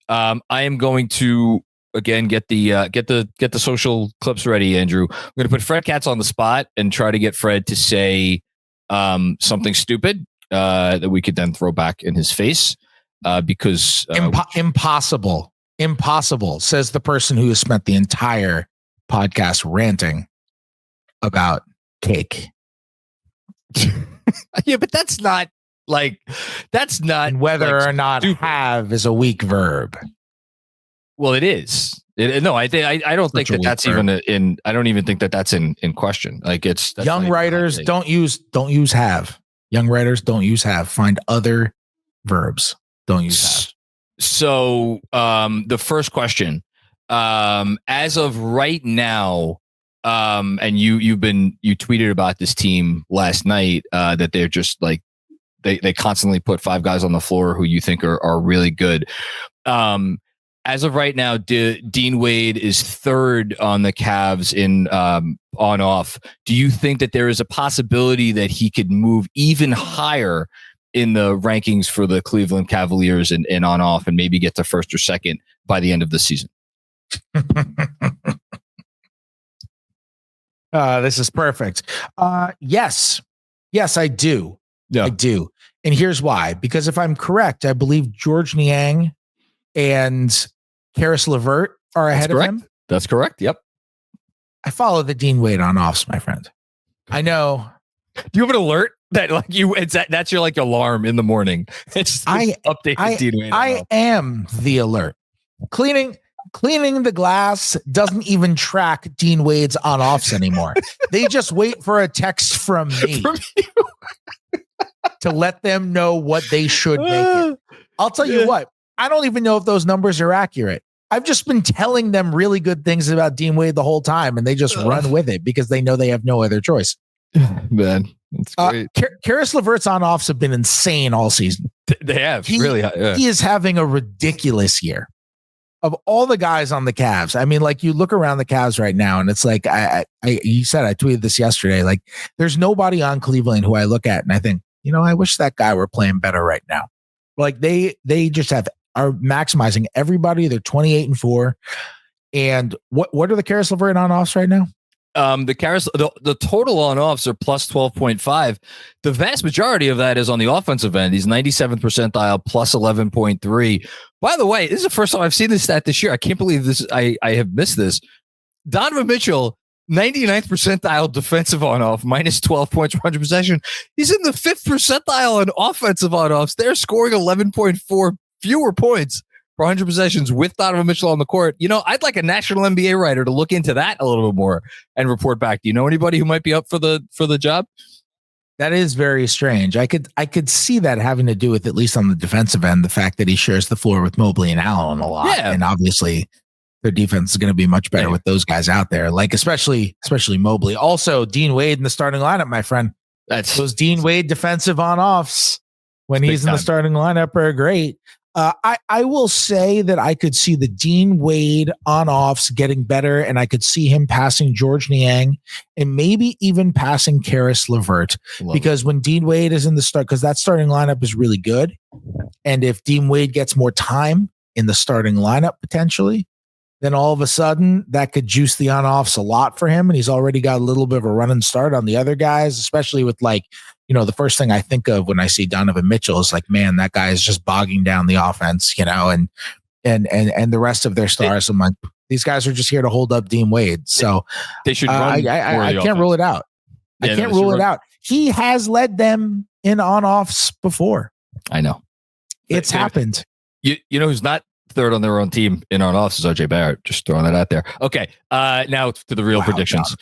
I am going to again get the social clips ready, Andrew. I'm going to put Fred Katz on the spot and try to get Fred to say something stupid that we could then throw back in his face because impossible, says the person who has spent the entire podcast ranting about cake. Yeah, but that's not and whether or not stupid. Have is a weak verb. Well, it is. I don't think that's even in. I don't even think that's in question. Like that's young writers don't use have. Young writers don't use have. Find other verbs. Don't use have. So the first question, as of right now, and you tweeted about this team last night that they're just like they constantly put five guys on the floor who you think are really good. As of right now, Dean Wade is third on the Cavs in on off. Do you think that there is a possibility that he could move even higher in the rankings for the Cleveland Cavaliers and on off and maybe get to first or second by the end of the season? This is perfect. Yes, I do. Yeah. I do. And here's why. Because if I'm correct, I believe George Niang and Karis LeVert are ahead of him. That's correct. Yep. I follow the Dean Wade on offs, my friend. I know. Do you have an alert that like you? That's your like alarm in the morning. It's update Dean Wade. I am the alert. Cleaning the glass doesn't even track Dean Wade's on offs anymore. They just wait for a text from me to let them know what they should make it. I'll tell you what. I don't even know if those numbers are accurate. I've just been telling them really good things about Dean Wade the whole time, and they just run with it because they know they have no other choice. Man, that's great. Karis LeVert's on-offs have been insane all season. They have. Really. Yeah. He is having a ridiculous year. Of all the guys on the Cavs, I mean, like you look around the Cavs right now, and it's like, you said, I tweeted this yesterday, like there's nobody on Cleveland who I look at and I think, I wish that guy were playing better right now. Like they just are maximizing everybody. They're 28-4. And what are the Karis LeVert on offs right now? The total on offs are plus 12.5. The vast majority of that is on the offensive end. He's 97th percentile, plus 11.3. By the way, this is the first time I've seen this stat this year. I can't believe this. I have missed this. Donovan Mitchell, 99th percentile defensive on off, minus 12 points per 100 possession. He's in the 5th percentile on offensive on offs. They're scoring 11.4 fewer points for 100 possessions with Donovan Mitchell on the court. I'd like a national NBA writer to look into that a little bit more and report back. Do you know anybody who might be up for the job? That is very strange. I could see that having to do with, at least on the defensive end, the fact that he shares the floor with Mobley and Allen a lot. Yeah. And obviously their defense is going to be much better with those guys out there. Like especially Mobley. Also, Dean Wade in the starting lineup, my friend. That's those Dean Wade defensive on offs when he's in the starting lineup are great. I will say that I could see the Dean Wade on-offs getting better, and I could see him passing George Niang and maybe even passing Karis LeVert. Because when Dean Wade is in the start, because that starting lineup is really good, and if Dean Wade gets more time in the starting lineup potentially, then all of a sudden that could juice the on-offs a lot for him, and he's already got a little bit of a running start on the other guys, especially with the first thing I think of when I see Donovan Mitchell is like, man, that guy is just bogging down the offense, and the rest of their stars. I'm like, these guys are just here to hold up Dean Wade. So they should run. I can't rule it out. I can't rule it out. He has led them in on-offs before. I know. It's happened. You know who's not third on their own team in on-offs is OJ Barrett. Just throwing that out there. Okay. Now to the real predictions.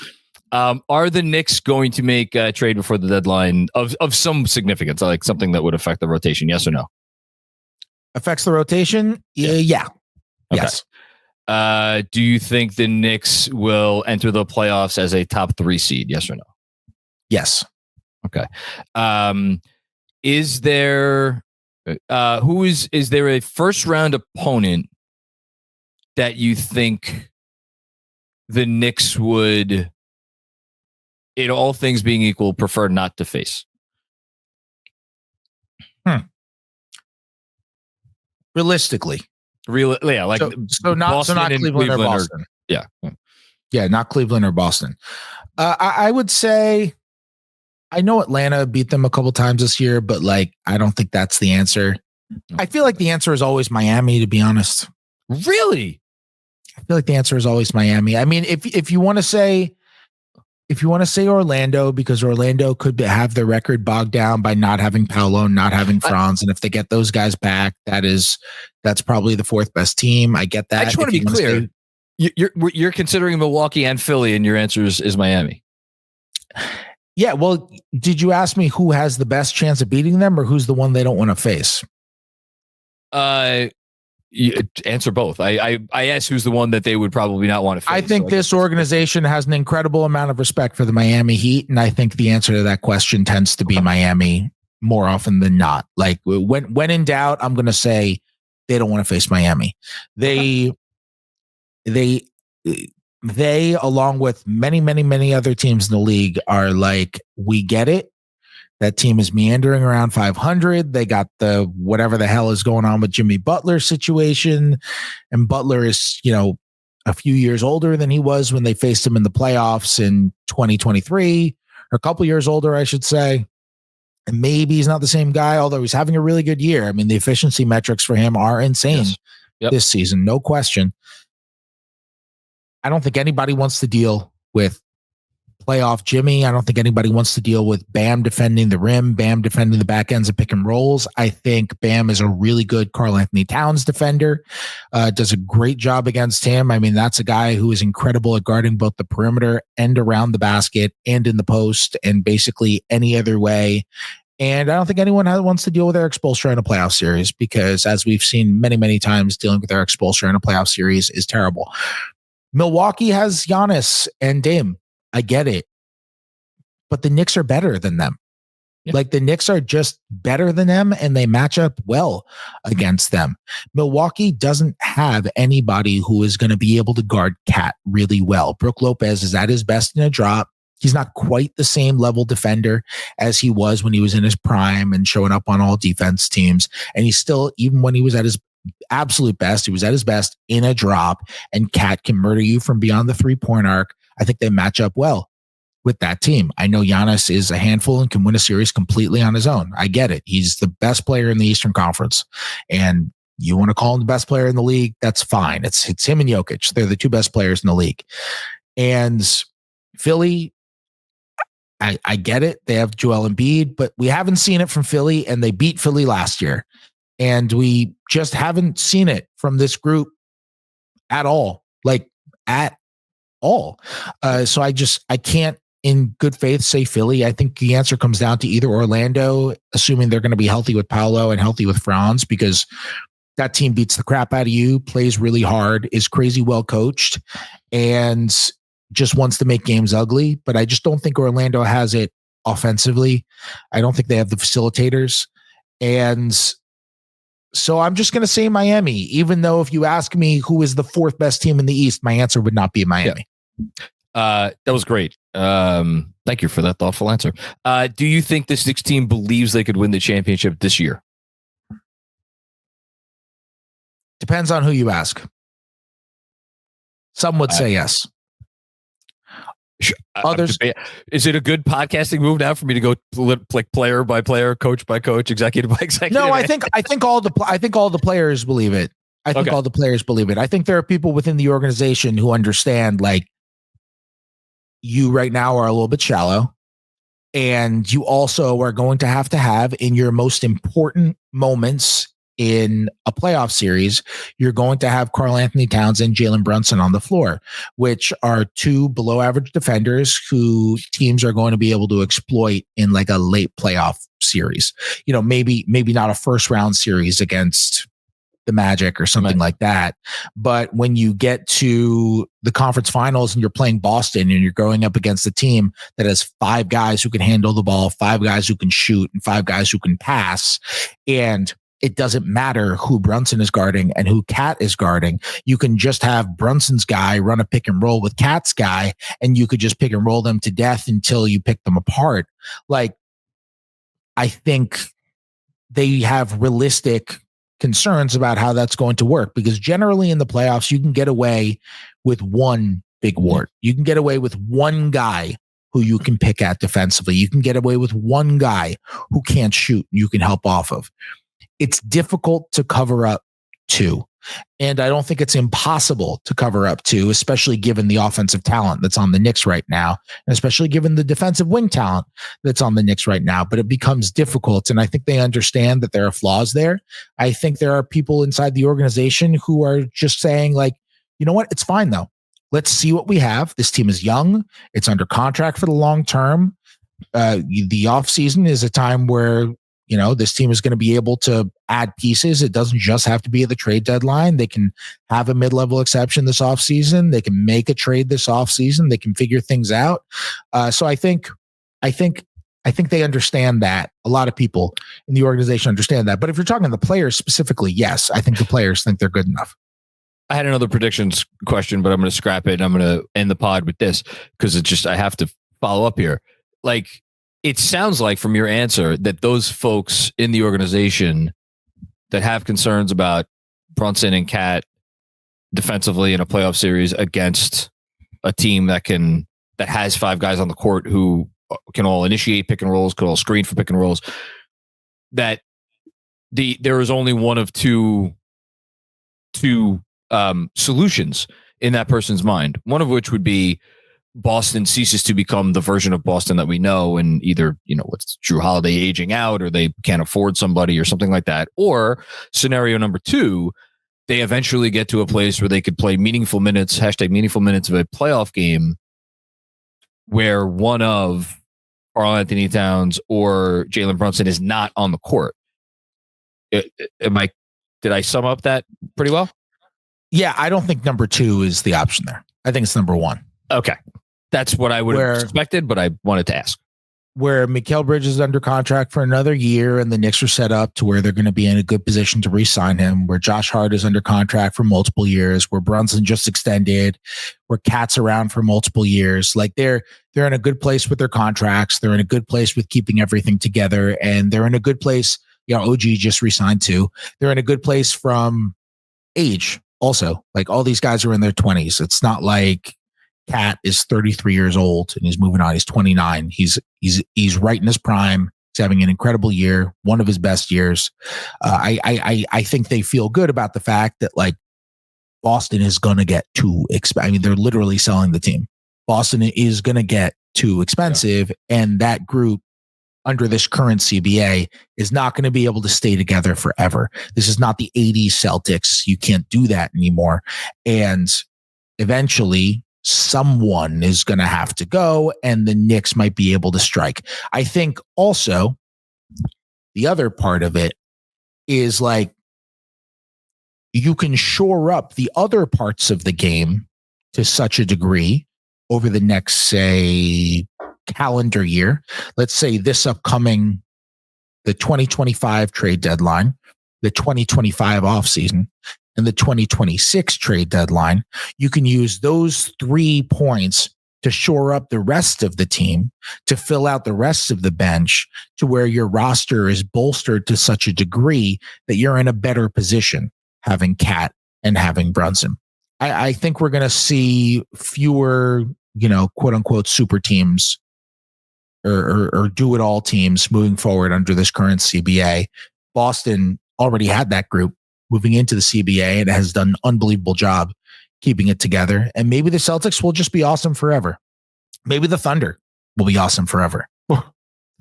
God. Are the Knicks going to make a trade before the deadline of some significance, like something that would affect the rotation? Yes or no? Affects the rotation? Yeah. Okay. Yes. Do you think the Knicks will enter the playoffs as a top 3 seed? Yes or no? Yes. Okay. Is there is there a first round opponent that you think the Knicks would, in all things being equal, prefer not to face? Realistically. Like not Cleveland or Boston. Yeah, not Cleveland or Boston. I would say, I know Atlanta beat them a couple times this year, but like, I don't think that's the answer. I feel like the answer is always Miami, to be honest. Really? I feel like the answer is always Miami. I mean, if you want to say Orlando, because Orlando could have their record bogged down by not having Paolo, not having Franz, and if they get those guys back, that's probably the fourth best team. I get that. I just want to be clear. You're considering Milwaukee and Philly, and your answer is Miami. Yeah. Well, did you ask me who has the best chance of beating them, or who's the one they don't want to face? You answer both. I asked who's the one that they would probably not want to face. I think this organization has an incredible amount of respect for the Miami Heat, and I think the answer to that question tends to be Miami more often than not. Like when in doubt, I'm going to say they don't want to face Miami. They along with many other teams in the league are like, we get it. That team is meandering around 500. They got the whatever the hell is going on with Jimmy Butler situation. And Butler is, a few years older than he was when they faced him in the playoffs in 2023, or a couple years older, I should say. And maybe he's not the same guy, although he's having a really good year. I mean, the efficiency metrics for him are insane this season, no question. I don't think anybody wants to deal with playoff Jimmy. I don't think anybody wants to deal with Bam defending the rim, Bam defending the back ends of pick and rolls. I think Bam is a really good Karl-Anthony Towns defender, does a great job against him. I mean, that's a guy who is incredible at guarding both the perimeter and around the basket and in the post and basically any other way. And I don't think anyone wants to deal with Eric Spoelstra in a playoff series, because as we've seen many times, dealing with Eric Spoelstra in a playoff series is terrible. Milwaukee has Giannis and Dame. I get it. But the Knicks are better than them. Yeah. Like the Knicks are just better than them, and they match up well against them. Milwaukee doesn't have anybody who is going to be able to guard Cat really well. Brook Lopez is at his best in a drop. He's not quite the same level defender as he was when he was in his prime and showing up on all defense teams. And he's still, even when he was at his absolute best, he was at his best in a drop, and Cat can murder you from beyond the 3-point arc. I think they match up well with that team. I know Giannis is a handful and can win a series completely on his own. I get it. He's the best player in the Eastern Conference, and you want to call him the best player in the league, that's fine. It's him and Jokic. They're the two best players in the league. And Philly, I get it. They have Joel Embiid, but we haven't seen it from Philly, and they beat Philly last year. And we just haven't seen it from this group at all. Like at all. So I can't in good faith say Philly. I think the answer comes down to either Orlando, assuming they're going to be healthy with Paolo and healthy with Franz, because that team beats the crap out of you, plays really hard, is crazy well coached, and just wants to make games ugly. But I just don't think Orlando has it offensively. I don't think they have the facilitators. And so I'm just going to say Miami, even though if you ask me who is the fourth best team in the East, my answer would not be Miami. That was great. Thank you for that thoughtful answer. Do you think this Knicks team believes they could win the championship this year? Depends on who you ask. Some would say yes. Others, is it a good podcasting move now for me to go like player by player, coach by coach, executive by executive? No, I think all the players believe it. I think all the players believe it. I think there are people within the organization who understand, like, you right now are a little bit shallow, and you also are going to have in your most important moments in a playoff series, you're going to have Karl-Anthony Towns and Jalen Brunson on the floor, which are two below average defenders who teams are going to be able to exploit in like a late playoff series. Maybe not a first round series against the Magic or something like that. But when you get to the conference finals and you're playing Boston and you're going up against a team that has 5 guys who can handle the ball, 5 guys who can shoot, and 5 guys who can pass, and it doesn't matter who Brunson is guarding and who Cat is guarding. You can just have Brunson's guy run a pick and roll with Cat's guy, and you could just pick and roll them to death until you pick them apart. Like, I think they have realistic concerns about how that's going to work, because generally in the playoffs, you can get away with one big wart. You can get away with one guy who you can pick at defensively. You can get away with one guy who can't shoot you can help off of. It's difficult to cover up two. And I don't think it's impossible to cover up two, especially given the offensive talent that's on the Knicks right now, and especially given the defensive wing talent that's on the Knicks right now. But it becomes difficult. And I think they understand that there are flaws there. I think there are people inside the organization who are just saying, like, you know what? It's fine, though. Let's see what we have. This team is young. It's under contract for the long term. The offseason is a time where, you know, this team is going to be able to add pieces. It doesn't just have to be at the trade deadline. They can have a mid-level exception this offseason. They can make a trade this offseason. They can figure things out. So I think they understand that. A lot of people in the organization understand that. But if you're talking the players specifically, yes, I think the players think they're good enough. I had another predictions question, but I'm going to scrap it and I'm going to end the pod with this because it's just, I have to follow up here. Like, it sounds like from your answer that those folks in the organization that have concerns about Brunson and Cat defensively in a playoff series against a team that has five guys on the court who can all initiate pick and rolls, can all screen for pick and rolls, that there is only one of two solutions in that person's mind. One of which would be Boston ceases to become the version of Boston that we know, and either, you know, what's Drew Holiday aging out, or they can't afford somebody or something like that. Or scenario number two, they eventually get to a place where they could play meaningful minutes, #meaningful minutes of a playoff game where one of Karl-Anthony Towns or Jalen Brunson is not on the court. Did I sum up that pretty well? Yeah, I don't think number two is the option there. I think it's number one. Okay. That's what I would have expected, but I wanted to ask. Where Mikal Bridges is under contract for another year, and the Knicks are set up to where they're going to be in a good position to re-sign him, where Josh Hart is under contract for multiple years, where Brunson just extended, where Katz around for multiple years. Like, they're in a good place with their contracts. They're in a good place with keeping everything together, and they're in a good place. You know, OG just re-signed too. They're in a good place from age also. Like, all these guys are in their 20s. It's not like Cat is 33 years old and he's moving on. He's 29. He's right in his prime. He's having an incredible year, one of his best years. I think they feel good about the fact that, like, Boston is going to get too expensive. I mean, they're literally selling the team. Boston is going to get too expensive, and that group under this current CBA is not going to be able to stay together forever. This is not the 80s Celtics. You can't do that anymore. And eventually, someone is going to have to go, and the Knicks might be able to strike. I think also the other part of it is, like, you can shore up the other parts of the game to such a degree over the next, say, calendar year. Let's say this upcoming, the 2025 trade deadline, the 2025 offseason, and the 2026 trade deadline. You can use those 3 points to shore up the rest of the team, to fill out the rest of the bench, to where your roster is bolstered to such a degree that you're in a better position having Cat and having Brunson. I think we're going to see fewer, you know, quote unquote super teams or do it all teams moving forward under this current CBA. Boston already had that group moving into the CBA, and has done an unbelievable job keeping it together. And maybe the Celtics will just be awesome forever. Maybe the Thunder will be awesome forever.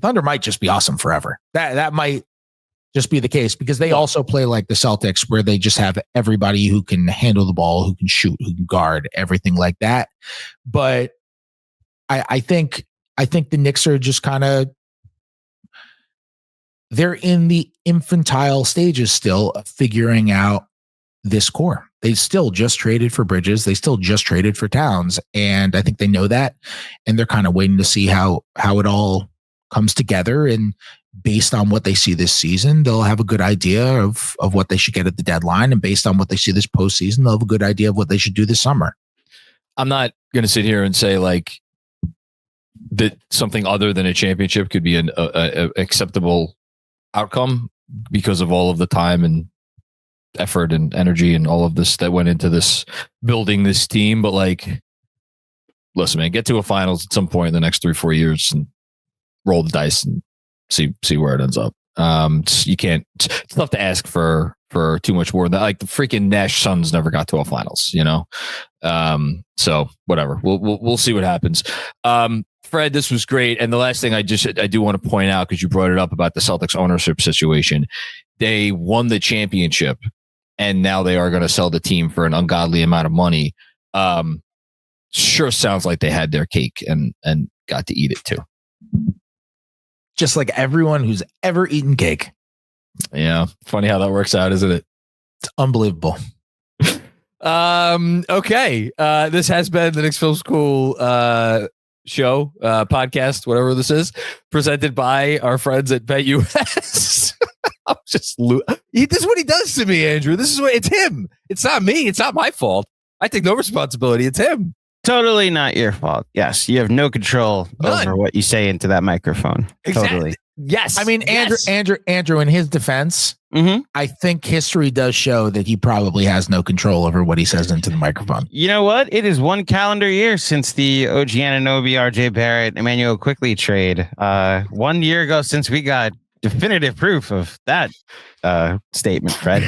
Thunder might just be awesome forever. That might just be the case, because they also play like the Celtics, where they just have everybody who can handle the ball, who can shoot, who can guard, everything like that. But I think the Knicks are just kind of, they're in the infantile stages still of figuring out this core. They still just traded for Bridges. They still just traded for Towns. And I think they know that. And they're kind of waiting to see how it all comes together. And based on what they see this season, they'll have a good idea of what they should get at the deadline. And based on what they see this postseason, they'll have a good idea of what they should do this summer. I'm not going to sit here and say, like, that something other than a championship could be an acceptable outcome because of all of the time and effort and energy and all of this that went into this building this team. But like, listen, man, get to a finals at some point in the next 3-4 years and roll the dice and see where it ends up. You can't. It's tough to ask for too much more than that. Like the freaking Nash Suns never got to a finals, you know. So whatever. We'll see what happens. Fred, this was great. And the last thing I do want to point out, because you brought it up about the Celtics ownership situation, they won the championship, and now they are going to sell the team for an ungodly amount of money. Sure sounds like they had their cake and got to eat it too. Just like everyone who's ever eaten cake. Yeah. Funny how that works out, isn't it? It's unbelievable. Okay. This has been the Knicks Film School show, podcast, whatever this is, presented by our friends at BetUS. I'm just this is what he does to me, Andrew. This is what it's him. It's not me. It's not my fault. I take no responsibility. It's him. Totally not your fault. Yes, you have no control over what you say into that microphone. Exactly. Totally. Yes. I mean, Andrew, in his defense, I think history does show that he probably has no control over what he says into the microphone. You know what? It is 1 calendar year since the OG Anunoby, RJ Barrett, Emmanuel Quickley trade. 1 year ago since we got definitive proof of that statement, Fred.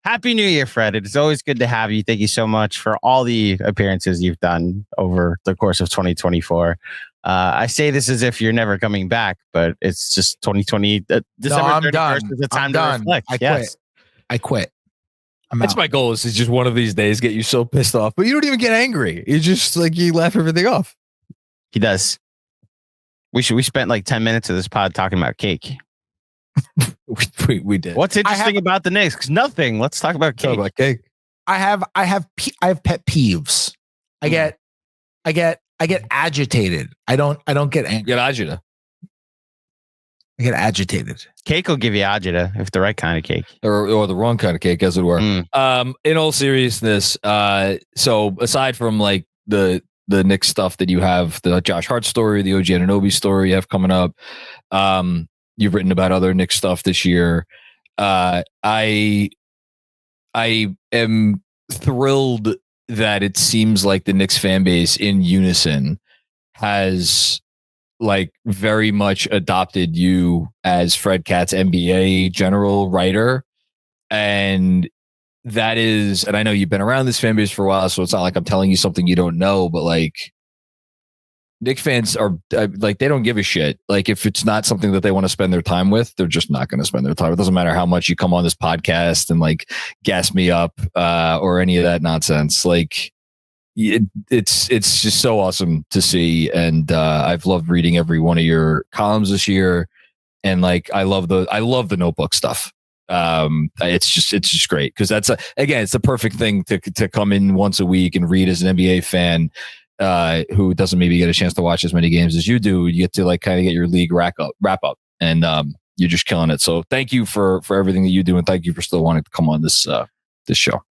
Happy New Year, Fred. It's always good to have you. Thank you so much for all the appearances you've done over the course of 2024. I say this as if you're never coming back, but it's just 2020. December 31st is the time to reflect. I quit. That's my goal, is just one of these days get you so pissed off, but you don't even get angry. You just like, you laugh everything off. He does. We spent like 10 minutes of this pod talking about cake. we did. What's interesting about the Knicks? Nothing. Let's talk about cake. I have pet peeves. I get agitated. I don't get angry. Get agita. I get agitated. Cake will give you agita if the right kind of cake, or the wrong kind of cake, as it were. In all seriousness, so aside from like the Knicks stuff that you have, the Josh Hart story, the OG Anunoby story you have coming up, you've written about other Knicks stuff this year. I am thrilled that it seems like the Knicks fan base in unison has like very much adopted you as Fred Katz NBA general writer. And that is, and I know you've been around this fan base for a while, so it's not like I'm telling you something you don't know, but like Knicks fans are like, they don't give a shit. Like if it's not something that they want to spend their time with, they're just not going to spend their time. It doesn't matter how much you come on this podcast and like gas me up or any of that nonsense. Like it's just so awesome to see. And I've loved reading every one of your columns this year. And like, I love the notebook stuff. It's just great. Cause that's it's the perfect thing to come in once a week and read as an NBA fan, who doesn't maybe get a chance to watch as many games as you do. You get to like kind of get your league wrap up and, you're just killing it. So thank you for everything that you do. And thank you for still wanting to come on this show.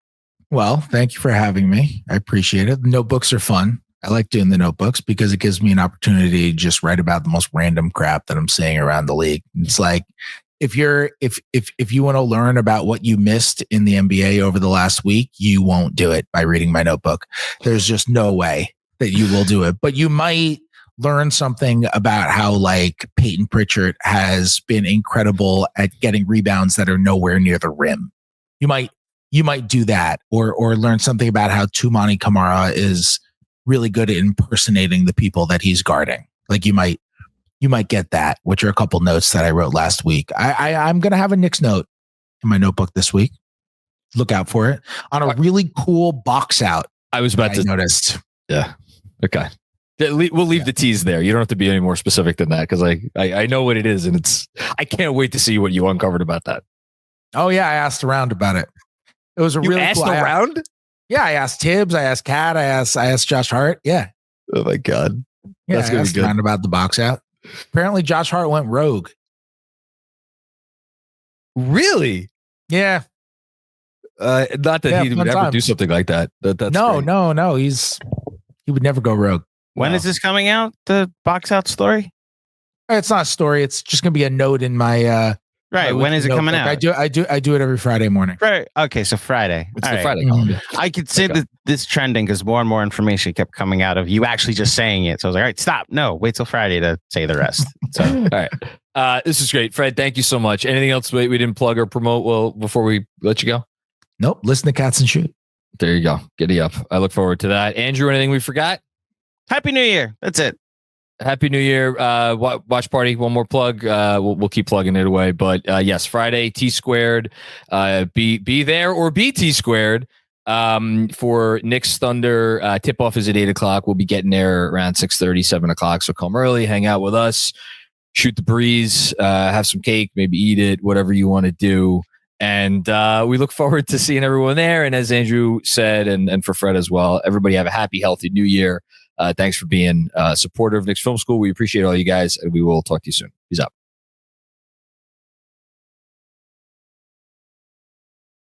Well, thank you for having me. I appreciate it. The notebooks are fun. I like doing the notebooks because it gives me an opportunity to just write about the most random crap that I'm seeing around the league. It's like, if you want to learn about what you missed in the NBA over the last week, you won't do it by reading my notebook. There's just no way that you will do it, but you might learn something about how like Peyton Pritchard has been incredible at getting rebounds that are nowhere near the rim. You might do that, or learn something about how Toumani Camara is really good at impersonating the people that he's guarding. Like you might get that, which are a couple notes that I wrote last week. I'm going to have a Knicks note in my notebook this week. Look out for it on a really cool box out. I was about to noticed. Yeah. Okay. We'll leave the tease there. You don't have to be any more specific than that. Cause I know what it is, and I can't wait to see what you uncovered about that. Oh yeah. I asked around about it. It was a really asked cool around. Yeah. I asked Tibbs. I asked Kat. I asked Josh Hart. Yeah. Oh my God. Yeah. That's going to be good. Around about the box out. Apparently Josh Hart went rogue. Really? Yeah. Not that he would ever do something like that. That's no. He would never go rogue. When is this coming out? The box out story? It's not a story. It's just going to be a note in my Right. When is it coming out? I do it every Friday morning. Right. Okay, so Friday. It's All the right. Friday calendar. I could say that this trending because more and more information kept coming out of you actually just saying it. So I was like, all right, stop. No, wait till Friday to say the rest. So all right. This is great. Fred, thank you so much. Anything else we didn't plug or promote well before we let you go? Nope. Listen to Katz and Shoot. There you go. Giddy up. I look forward to that. Andrew, anything we forgot? Happy New Year. That's it. Happy New Year. Watch party. One more plug. We'll keep plugging it away. But yes, Friday, T squared. Be there or be T squared for Knicks Thunder. Tip off is at 8:00. We'll be getting there around 6:30, 7:00. So come early, hang out with us, shoot the breeze, have some cake, maybe eat it, whatever you want to do. And we look forward to seeing everyone there. And as Andrew said, and for Fred as well, everybody have a happy, healthy New Year. Thanks for being a supporter of Knicks Film School. We appreciate all you guys, and we will talk to you soon. Peace out.